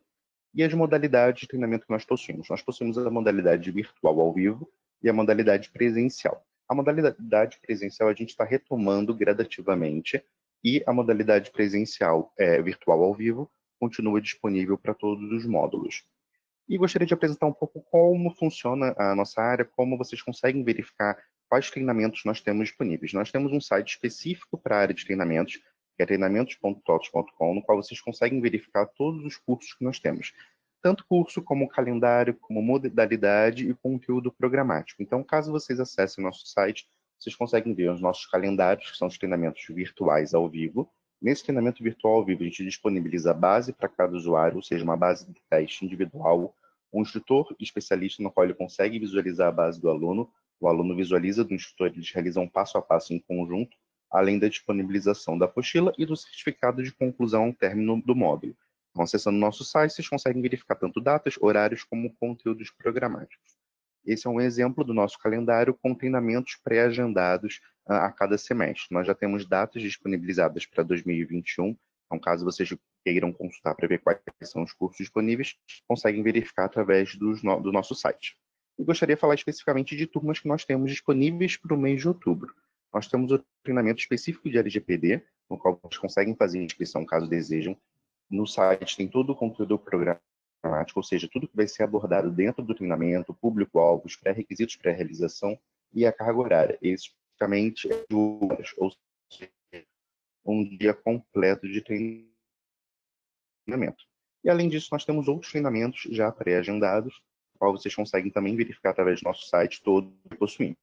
E as modalidades de treinamento que nós possuímos? Nós possuímos a modalidade virtual ao vivo e a modalidade presencial. A modalidade presencial a gente está retomando gradativamente e a modalidade presencial virtual ao vivo continua disponível para todos os módulos. E gostaria de apresentar um pouco como funciona a nossa área, como vocês conseguem verificar quais treinamentos nós temos disponíveis. Nós temos um site específico para a área de treinamentos, que é treinamentos.totos.com, no qual vocês conseguem verificar todos os cursos que nós temos. Tanto curso como calendário, como modalidade e conteúdo programático. Então, caso vocês acessem o nosso site, vocês conseguem ver os nossos calendários, que são os treinamentos virtuais ao vivo. Nesse treinamento virtual ao vivo, a gente disponibiliza a base para cada usuário, ou seja, uma base de teste individual, um instrutor especialista no qual ele consegue visualizar a base do aluno, o aluno visualiza do instrutor, eles realizam um passo a passo em conjunto, além da disponibilização da apostila e do certificado de conclusão ao término do módulo. Então, acessando o nosso site, vocês conseguem verificar tanto datas, horários, como conteúdos programáticos. Esse é um exemplo do nosso calendário com treinamentos pré-agendados a cada semestre. Nós já temos datas disponibilizadas para 2021, então caso vocês queiram consultar para ver quais são os cursos disponíveis, conseguem verificar através do nosso site. E gostaria de falar especificamente de turmas que nós temos disponíveis para o mês de outubro. Nós temos o treinamento específico de LGPD, no qual vocês conseguem fazer inscrição caso desejam. No site tem todo o conteúdo programático, ou seja, tudo que vai ser abordado dentro do treinamento, público-alvo, os pré-requisitos pré-realização e a carga horária. Especificamente é 2 horas, ou seja, um dia completo de treinamento. E além disso, nós temos outros treinamentos já pré-agendados, qual vocês conseguem também verificar através do nosso site todo que possuímos.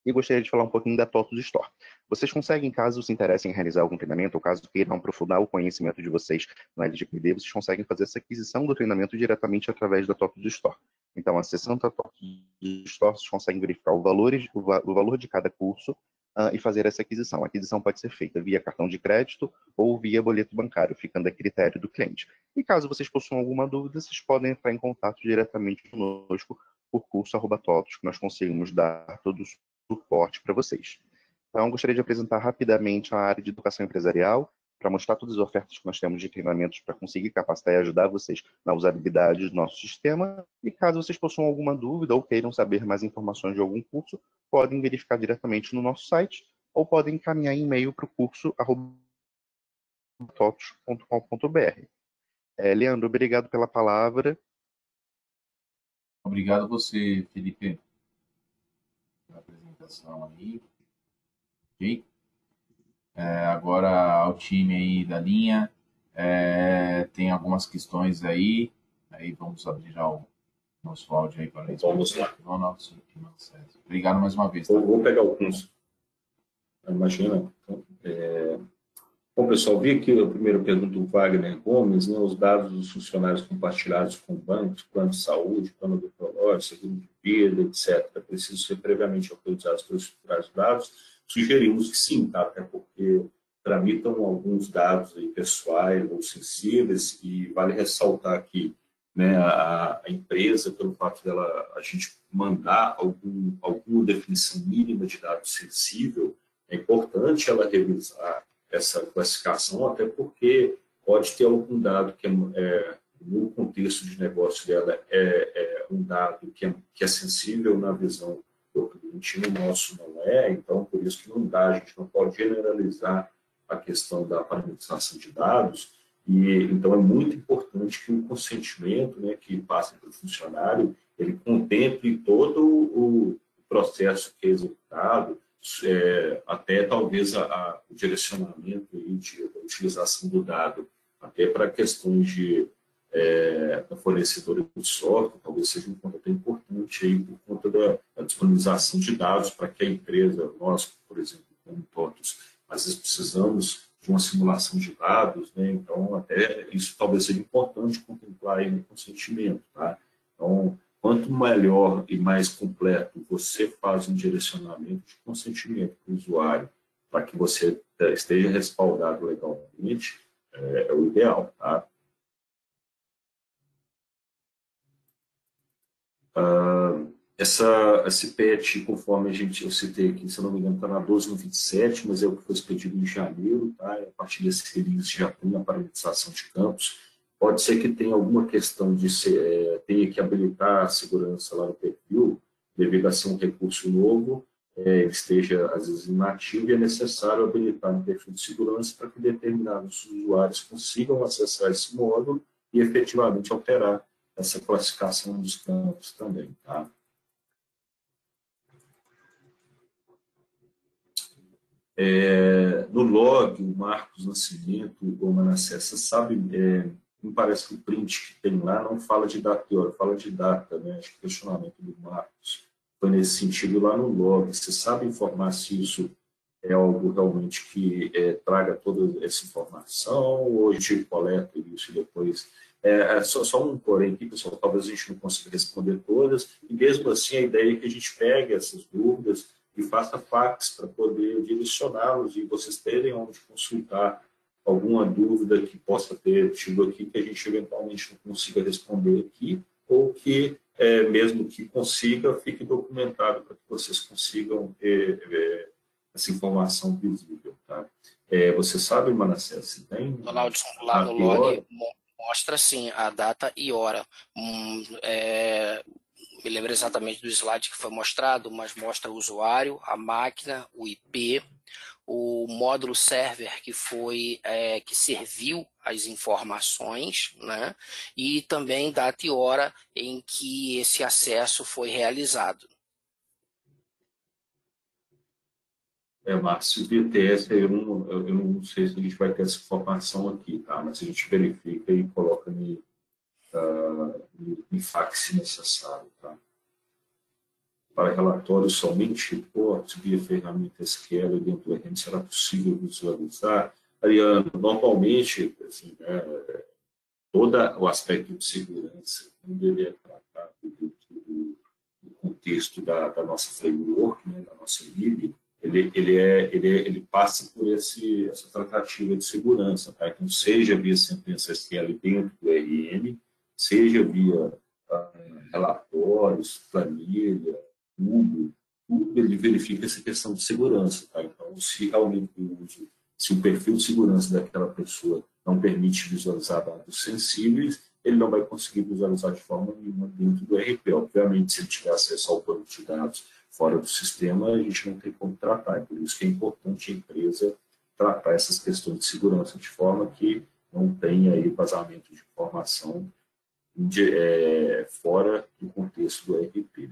E gostaria de falar um pouquinho da TOTUS Store. Vocês conseguem, caso se interessem em realizar algum treinamento, ou caso queiram aprofundar o conhecimento de vocês no LGPD, vocês conseguem fazer essa aquisição do treinamento diretamente através da TOTUS Store. Então, acessando a TOTUS Store, vocês conseguem verificar o valor de cada curso e fazer essa aquisição. A aquisição pode ser feita via cartão de crédito ou via boleto bancário, ficando a critério do cliente. E caso vocês possuam alguma dúvida, vocês podem entrar em contato diretamente conosco por curso@totos, que nós conseguimos dar todo o suporte para vocês. Então, gostaria de apresentar rapidamente a área de educação empresarial, para mostrar todas as ofertas que nós temos de treinamentos para conseguir capacitar e ajudar vocês na usabilidade do nosso sistema. E caso vocês possuam alguma dúvida ou queiram saber mais informações de algum curso, podem verificar diretamente no nosso site ou podem encaminhar e-mail para o curso@totos.com.br. Leandro, obrigado pela palavra. Obrigado a você, Felipe, pela apresentação aí. Ok? Agora ao time aí da linha, tem algumas questões aí vamos abrir já o nosso áudio aí para Vamos lá. Obrigado mais uma vez. Tá? Vou pegar alguns. Imagina. Bom, pessoal, vi aqui a primeira pergunta do Wagner Gomes, né, os dados dos funcionários compartilhados com bancos, plano de saúde, plano do prológio, seguro de vida, etc., precisam ser previamente autorizados pelos titulares de dados. Sugerimos que sim, tá? Até porque tramitam alguns dados aí pessoais ou sensíveis, e vale ressaltar que, né, a empresa, pelo fato dela a gente mandar alguma definição mínima de dado sensível, é importante ela revisar essa classificação, até porque pode ter algum dado que no contexto de negócio dela é um dado que é sensível na visão do cliente, no nosso não é, então por isso que não dá, a gente não pode generalizar a questão da parametrização de dados, e então é muito importante que o consentimento, né, que passa para o funcionário, ele contemple todo o processo que é executado, até talvez o direcionamento aí de utilização do dado, até para questões de fornecedora de software, talvez seja um ponto até importante aí por conta da disponibilização de dados para que a empresa, nós, por exemplo, como TOTUS, às vezes precisamos de uma simulação de dados, né? Então, até isso talvez seja importante contemplar aí no consentimento, tá? Então, quanto melhor e mais completo você faz um direcionamento de consentimento para o usuário, para que você esteja respaldado legalmente, é o ideal, tá? Esse PET, conforme eu citei aqui, se eu não me engano, está na 12.27, mas é o que foi expedido em janeiro, tá? A partir desse release já tem a parametrização de campos. Pode ser que tenha alguma questão de tenha que habilitar a segurança lá no perfil, devido a ser um recurso novo, ele esteja, às vezes, inativo, e é necessário habilitar no perfil de segurança para que determinados usuários consigam acessar esse módulo e efetivamente alterar essa classificação dos campos também, tá? No log, o Marcos Nascimento, ou Manassés, você sabe, me parece que o print que tem lá não fala de data e hora, fala de data, né? Acho que o questionamento do Marcos foi nesse sentido lá no log. Você sabe informar se isso é algo realmente que traga toda essa informação, ou a gente coleta isso e depois... só um porém aqui, pessoal, talvez a gente não consiga responder todas, e mesmo assim a ideia é que a gente pegue essas dúvidas e faça fax para poder direcioná-los e vocês terem onde consultar alguma dúvida que possa ter tido aqui, que a gente eventualmente não consiga responder aqui, ou que, mesmo que consiga, fique documentado para que vocês consigam ter essa informação visível. Tá? Você sabe, Manassés, se tem? Donaldson, lá no log mostra sim a data e hora. Me lembro exatamente do slide que foi mostrado, mas mostra o usuário, a máquina, o IP, o módulo server que serviu as informações, né? E também data e hora em que esse acesso foi realizado. Márcio, o BTS, eu não sei se a gente vai ter essa informação aqui, tá? Mas a gente verifica e coloca em fax se necessário, tá? Para relatórios somente reportes via ferramenta SQL dentro do RM, será possível visualizar? Ariano, normalmente, assim, todo o aspecto de segurança, quando ele é tratado do contexto da nossa framework, né, da nossa lib, ele passa por essa tratativa de segurança, tá? Então, seja via sentença SQL dentro do RM, seja via relatórios, planilha, tudo ele verifica essa questão de segurança, tá? Então, se realmente se o perfil de segurança daquela pessoa não permite visualizar dados sensíveis, ele não vai conseguir visualizar de forma nenhuma dentro do RP. Obviamente, se ele tiver acesso ao banco de dados fora do sistema, a gente não tem como tratar. É por isso que é importante a empresa tratar essas questões de segurança de forma que não tenha aí vazamento de informação fora do contexto do RP.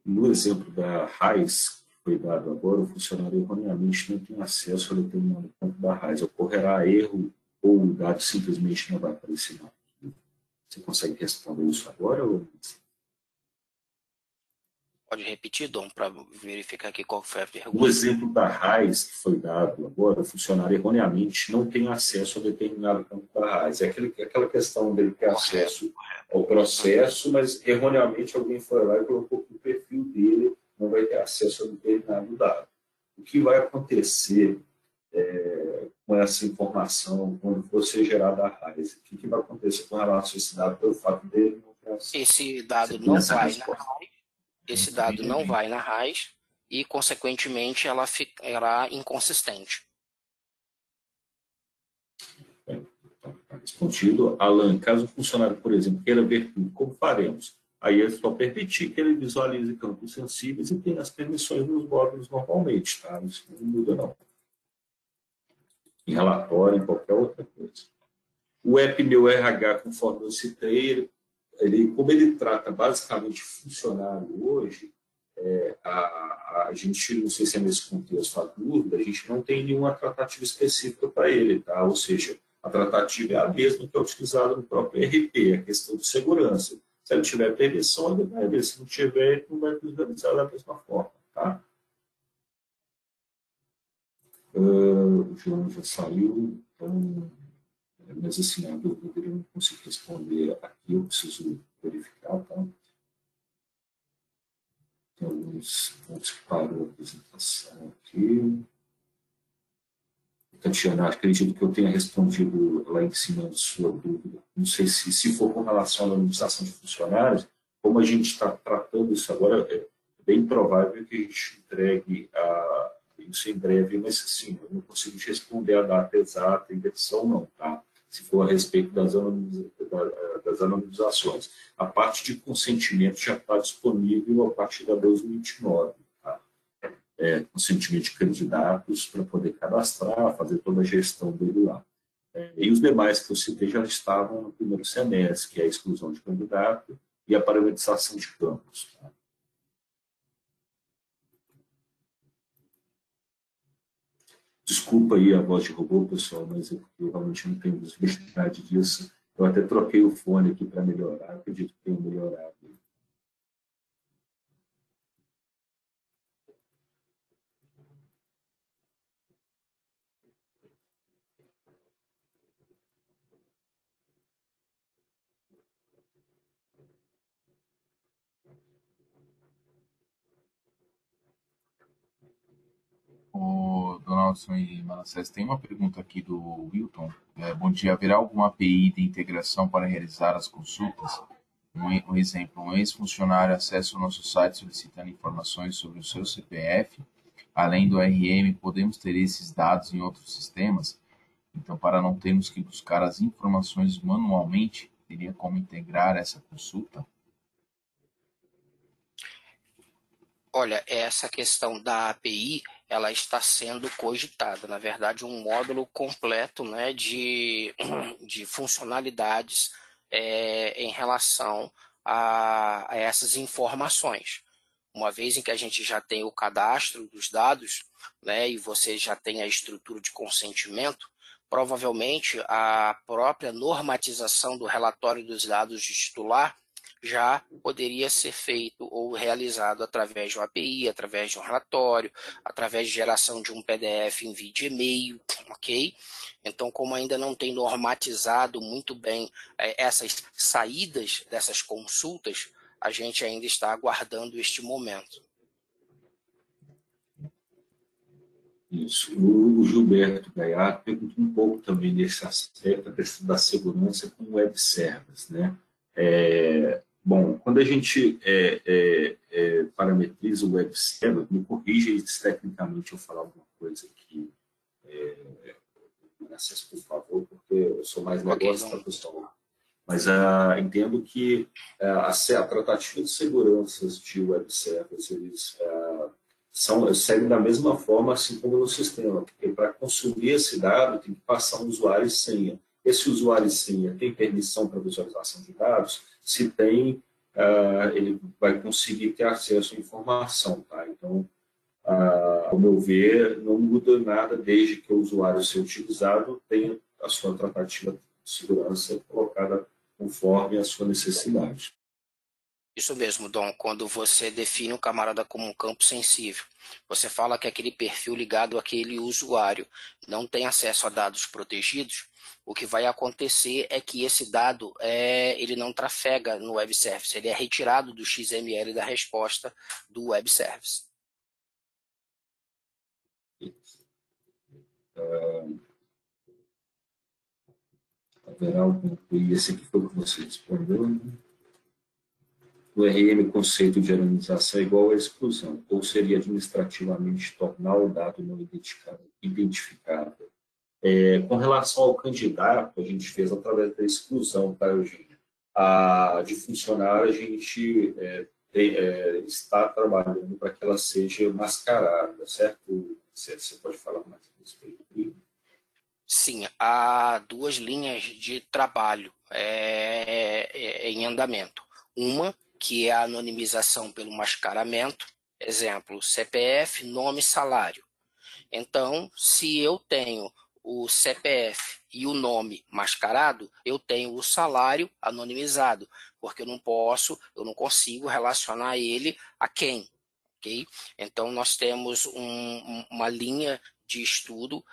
No exemplo da RAIS, que foi dado agora, o funcionário erroneamente não tem acesso a determinado ponto da RAIS. Ocorrerá erro ou o dado simplesmente não vai aparecer mais. Você consegue responder isso agora? Ou... Pode repetir, Dom, para verificar aqui qual foi a pergunta. No exemplo da RAIS, que foi dado agora, o funcionário erroneamente não tem acesso a determinado campo da RAIS. É aquela questão dele ter acesso ao processo, mas erroneamente alguém foi lá e colocou que o perfil dele não vai ter acesso a determinado dado. O que vai acontecer com essa informação quando for ser gerada a RAIS? O que vai acontecer com relação a esse dado pelo fato dele não ter acesso? Esse dado não vai na RAIS. Esse dado não vai na RAIS e, consequentemente, ela ficará inconsistente. Respondido. Alan, caso o funcionário, por exemplo, queira ver tudo, como faremos? Aí é só permitir que ele visualize campos sensíveis e tenha as permissões nos módulos normalmente, tá? Isso não muda, não. Em relatório, em qualquer outra coisa. O app Meu RH, conforme eu citei, como ele trata basicamente funcionário hoje, a gente, não sei se é nesse contexto a dúvida, a gente não tem nenhuma tratativa específica para ele, tá? Ou seja, a tratativa é a mesma que é utilizada no próprio RP, a questão de segurança. Se ele tiver permissão, ele vai ver. Se não tiver, ele não vai visualizar da mesma forma. Tá? O João já saiu, então, mas assim, a dúvida eu não consigo responder aqui, eu preciso verificar. Tá? Tem alguns pontos que parou a apresentação aqui. Tatiana, acredito que eu tenha respondido lá em cima a sua dúvida. Não sei se for com relação à anonimização de funcionários, como a gente está tratando isso agora, é bem provável que a gente entregue isso em breve, mas sim, eu não consigo te responder a data exata e versão não, tá? Se for a respeito das anonimizações. A parte de consentimento já está disponível a partir da 2029. Consentimento de candidatos para poder cadastrar, fazer toda a gestão dele lá. E os demais que eu citei já estavam no primeiro semestre, que é a exclusão de candidato e a parametrização de campos. Tá? Desculpa aí a voz de robô, pessoal, mas eu realmente não tenho visibilidade disso. Eu até troquei o fone aqui para melhorar, acredito que tenha melhorado. O Donaldson e Manassés, tem uma pergunta aqui do Wilton. Bom dia, haverá alguma API de integração para realizar as consultas? Um exemplo, um ex-funcionário acessa o nosso site solicitando informações sobre o seu CPF. Além do RM, podemos ter esses dados em outros sistemas? Então, para não termos que buscar as informações manualmente, teria como integrar essa consulta? Olha, essa questão da API, ela está sendo cogitada. Na verdade, um módulo completo, né, de funcionalidades em relação a essas informações. Uma vez em que a gente já tem o cadastro dos dados, né, e você já tem a estrutura de consentimento, provavelmente a própria normatização do relatório dos dados de titular já poderia ser feito ou realizado através de uma API, através de um relatório, através de geração de um PDF em vídeo e-mail, ok? Então, como ainda não tem normatizado muito bem essas saídas dessas consultas, a gente ainda está aguardando este momento. Isso. O Gilberto Gaiato perguntou um pouco também nesse aspecto, a questão da segurança com web service, né? Bom, quando a gente parametriza o web server, me corrija se tecnicamente eu falar alguma coisa aqui, por favor, porque eu sou mais negócio da pessoa. Mas entendo que a tratativa de seguranças de web servers, eles seguem da mesma forma, assim como no sistema, porque para consumir esse dado tem que passar um usuário e senha. Esse usuário e senha tem permissão para visualização de dados? Se tem, ele vai conseguir ter acesso à informação. Tá? Então, ao meu ver, não muda nada desde que o usuário seja utilizado tenha a sua tratativa de segurança colocada conforme a sua necessidade. Isso mesmo, Dom. Quando você define o camarada como um campo sensível, você fala que aquele perfil ligado àquele usuário não tem acesso a dados protegidos, o que vai acontecer é que esse dado ele não trafega no web service, ele é retirado do XML da resposta do web service. Haverá algum... E esse aqui foi o que você respondeu, né? O RM, conceito de anonimização é igual à exclusão, ou seria administrativamente tornar o dado não identificável. Com relação ao candidato, a gente fez através da exclusão, tá, Eugênio? De funcionário, a gente está trabalhando para que ela seja mascarada, certo? Você pode falar mais a respeito? Sim, há duas linhas de trabalho em andamento. Uma, que é a anonimização pelo mascaramento, exemplo, CPF, nome, salário. Então, se eu tenho o CPF e o nome mascarado, eu tenho o salário anonimizado, porque eu não consigo relacionar ele a quem, ok? Então, nós temos uma linha de estudo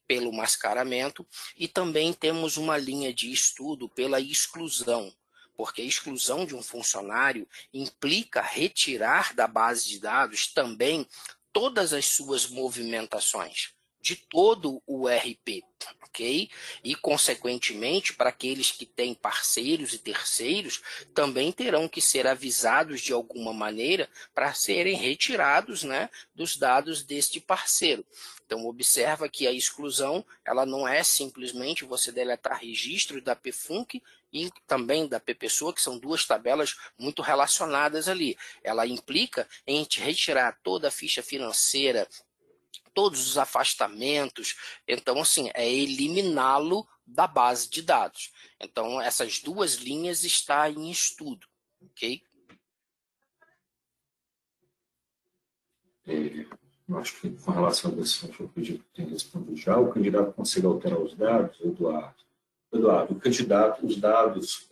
pelo mascaramento e também temos uma linha de estudo pela exclusão, porque a exclusão de um funcionário implica retirar da base de dados também todas as suas movimentações de todo o RP, ok? E, consequentemente, para aqueles que têm parceiros e terceiros, também terão que ser avisados de alguma maneira para serem retirados, né, dos dados deste parceiro. Então, observa que a exclusão, ela não é simplesmente você deletar registro da PFUNC e também da PPSoa, que são duas tabelas muito relacionadas ali. Ela implica em te retirar toda a ficha financeira, todos os afastamentos. Então, assim, é eliminá-lo da base de dados. Então, essas duas linhas estão em estudo, ok? Eu acho que com relação à decisão que eu pedi que tenha respondido já, o candidato consegue alterar os dados, Eduardo? Eduardo, o candidato, os dados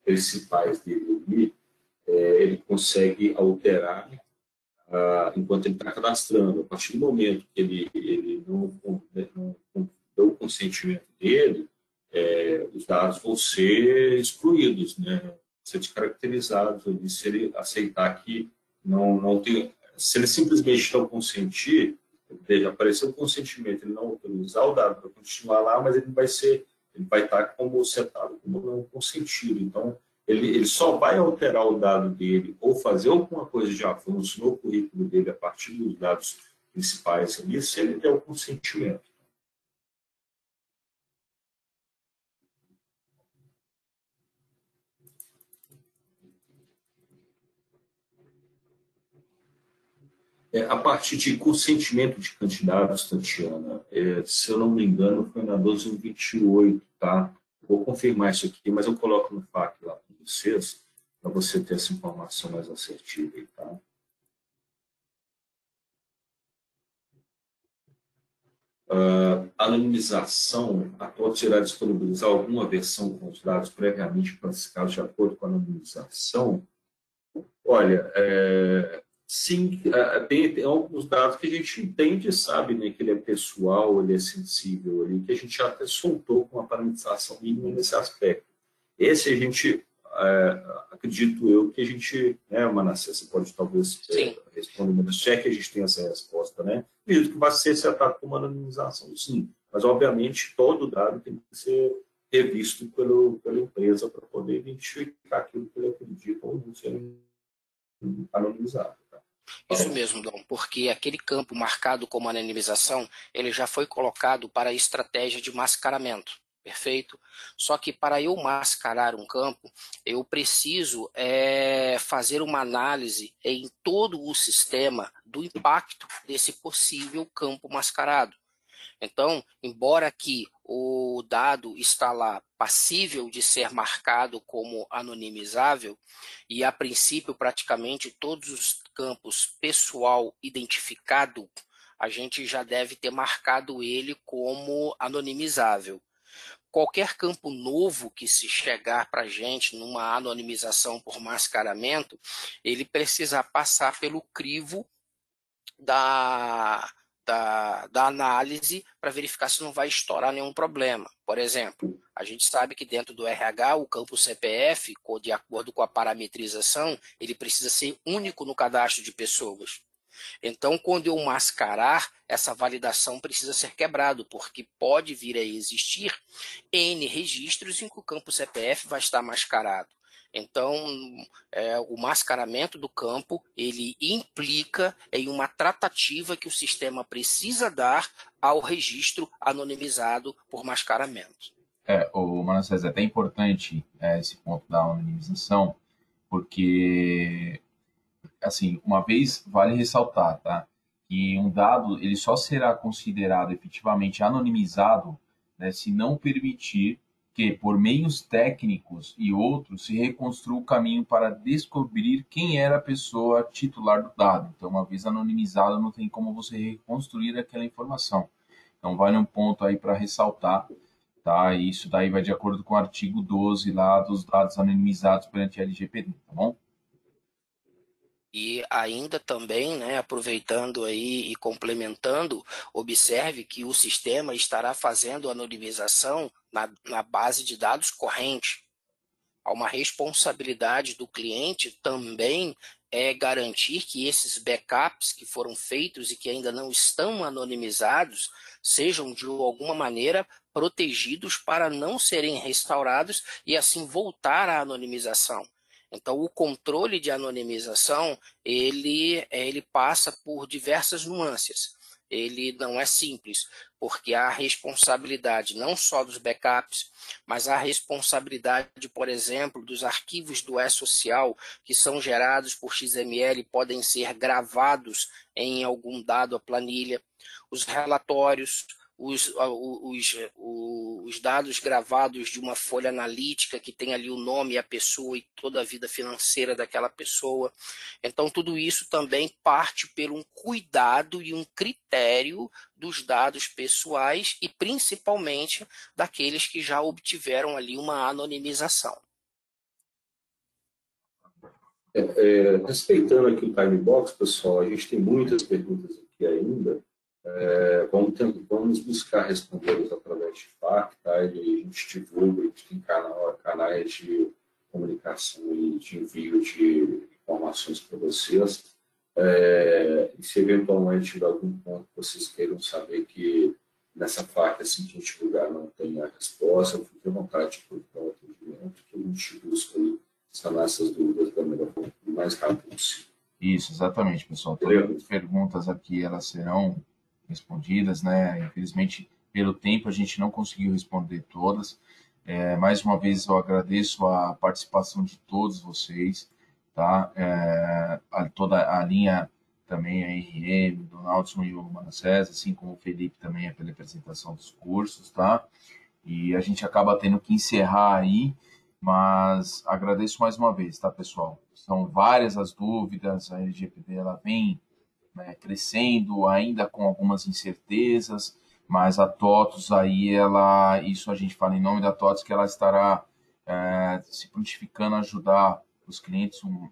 principais dele, ele consegue alterar enquanto ele está cadastrando. A partir do momento que ele não deu o consentimento dele, os dados vão ser excluídos, né? Ser descaracterizados, ali, se ele aceitar que não tem... Se ele simplesmente não consentir, dele aparecer o consentimento, ele não autorizar o dado para continuar lá, mas ele vai estar como setado como não consentido. Então, ele só vai alterar o dado dele ou fazer alguma coisa de avanço no currículo dele a partir dos dados principais ali, se ele der o consentimento. A partir de consentimento de candidatos, Tatiana, se eu não me engano, foi na 1228, tá? Vou confirmar isso aqui, mas eu coloco no FAQ lá para vocês, para você ter essa informação mais assertiva aí, tá? Anonimização, a TOTS irá disponibilizar alguma versão com os dados previamente classificados de acordo com a anonimização? Olha, sim, tem alguns dados que a gente entende, sabe, né, que ele é pessoal, ele é sensível, ali, que a gente até soltou com a parametrização mínima nesse aspecto. Esse a gente, acredito eu, que a gente, né, Manassés, você pode talvez responder, mas se é que a gente tem essa resposta, né? Acredito que vai ser setado como anonimização, sim, mas obviamente todo dado tem que ser revisto pela empresa para poder identificar aquilo que ele acredita ou não ser anonimizado. Isso mesmo, Dom, porque aquele campo marcado como anonimização, ele já foi colocado para a estratégia de mascaramento, perfeito? Só que para eu mascarar um campo, eu preciso fazer uma análise em todo o sistema do impacto desse possível campo mascarado. Então, embora aqui o dado está lá passível de ser marcado como anonimizável, e a princípio praticamente todos os campos pessoal identificado, a gente já deve ter marcado ele como anonimizável. Qualquer campo novo que se chegar para a gente numa anonimização por mascaramento, ele precisa passar pelo crivo da análise para verificar se não vai estourar nenhum problema. Por exemplo, a gente sabe que dentro do RH, o campo CPF, de acordo com a parametrização, ele precisa ser único no cadastro de pessoas. Então, quando eu mascarar, essa validação precisa ser quebrado, porque pode vir a existir N registros em que o campo CPF vai estar mascarado. Então, o mascaramento do campo, ele implica em uma tratativa que o sistema precisa dar ao registro anonimizado por mascaramento. O Manassés, é até importante esse ponto da anonimização, porque, assim, uma vez vale ressaltar, tá, que um dado ele só será considerado efetivamente anonimizado, né, se não permitir que, por meios técnicos e outros, se reconstrua o caminho para descobrir quem era a pessoa titular do dado. Então, uma vez anonimizado, não tem como você reconstruir aquela informação. Então, vale um ponto aí para ressaltar, tá? E isso daí vai de acordo com o artigo 12 lá dos dados anonimizados perante a LGPD, tá bom? E ainda também, né, aproveitando aí e complementando, observe que o sistema estará fazendo a anonimização na base de dados corrente. Há uma responsabilidade do cliente também garantir que esses backups que foram feitos e que ainda não estão anonimizados sejam de alguma maneira protegidos para não serem restaurados e assim voltar à anonimização. Então, o controle de anonimização, ele passa por diversas nuances. Ele não é simples, porque há a responsabilidade não só dos backups, mas há a responsabilidade, por exemplo, dos arquivos do E-Social, que são gerados por XML e podem ser gravados em algum dado à planilha, os relatórios, os dados gravados de uma folha analítica que tem ali o nome, a pessoa e toda a vida financeira daquela pessoa. Então, tudo isso também parte por um cuidado e um critério dos dados pessoais e principalmente daqueles que já obtiveram ali uma anonimização. Respeitando aqui o time box, pessoal, a gente tem muitas perguntas aqui ainda. Vamos buscar respondê-los através de FAQ, tá? E a gente divulga, a gente tem canais de comunicação e de envio de informações para vocês. E se eventualmente tiver algum ponto que vocês queiram saber que nessa FAQ, assim que a gente divulgar, não tem a resposta, fique à vontade por o atendimento, que a gente busca sanar essas dúvidas da melhor forma, o mais rápido possível. Isso, exatamente, pessoal. Todas as perguntas aqui, elas serão respondidas, né? Infelizmente, pelo tempo, a gente não conseguiu responder todas. Mais uma vez, eu agradeço a participação de todos vocês, tá? Toda a linha também, a RM, o Donaldson e o Manassés, assim como o Felipe também, pela apresentação dos cursos, tá? E a gente acaba tendo que encerrar aí, mas agradeço mais uma vez, tá, pessoal? São várias as dúvidas, a LGPD ela vem, né, crescendo, ainda com algumas incertezas, mas a TOTUS aí, isso a gente fala em nome da TOTUS, que ela estará se prontificando a ajudar os clientes o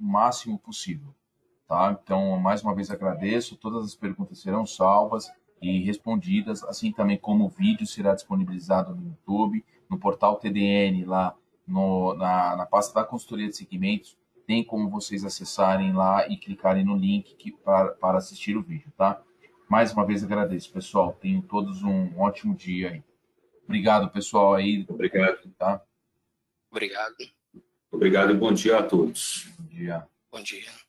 máximo possível, tá? Então, mais uma vez agradeço, todas as perguntas serão salvas e respondidas, assim também como o vídeo será disponibilizado no YouTube, no portal TDN, lá na pasta da consultoria de segmentos, tem como vocês acessarem lá e clicarem no link para assistir o vídeo, tá? Mais uma vez agradeço, pessoal. Tenham todos um ótimo dia aí. Obrigado, pessoal aí. Obrigado. Tá? Obrigado. Obrigado e bom dia a todos. Bom dia. Bom dia.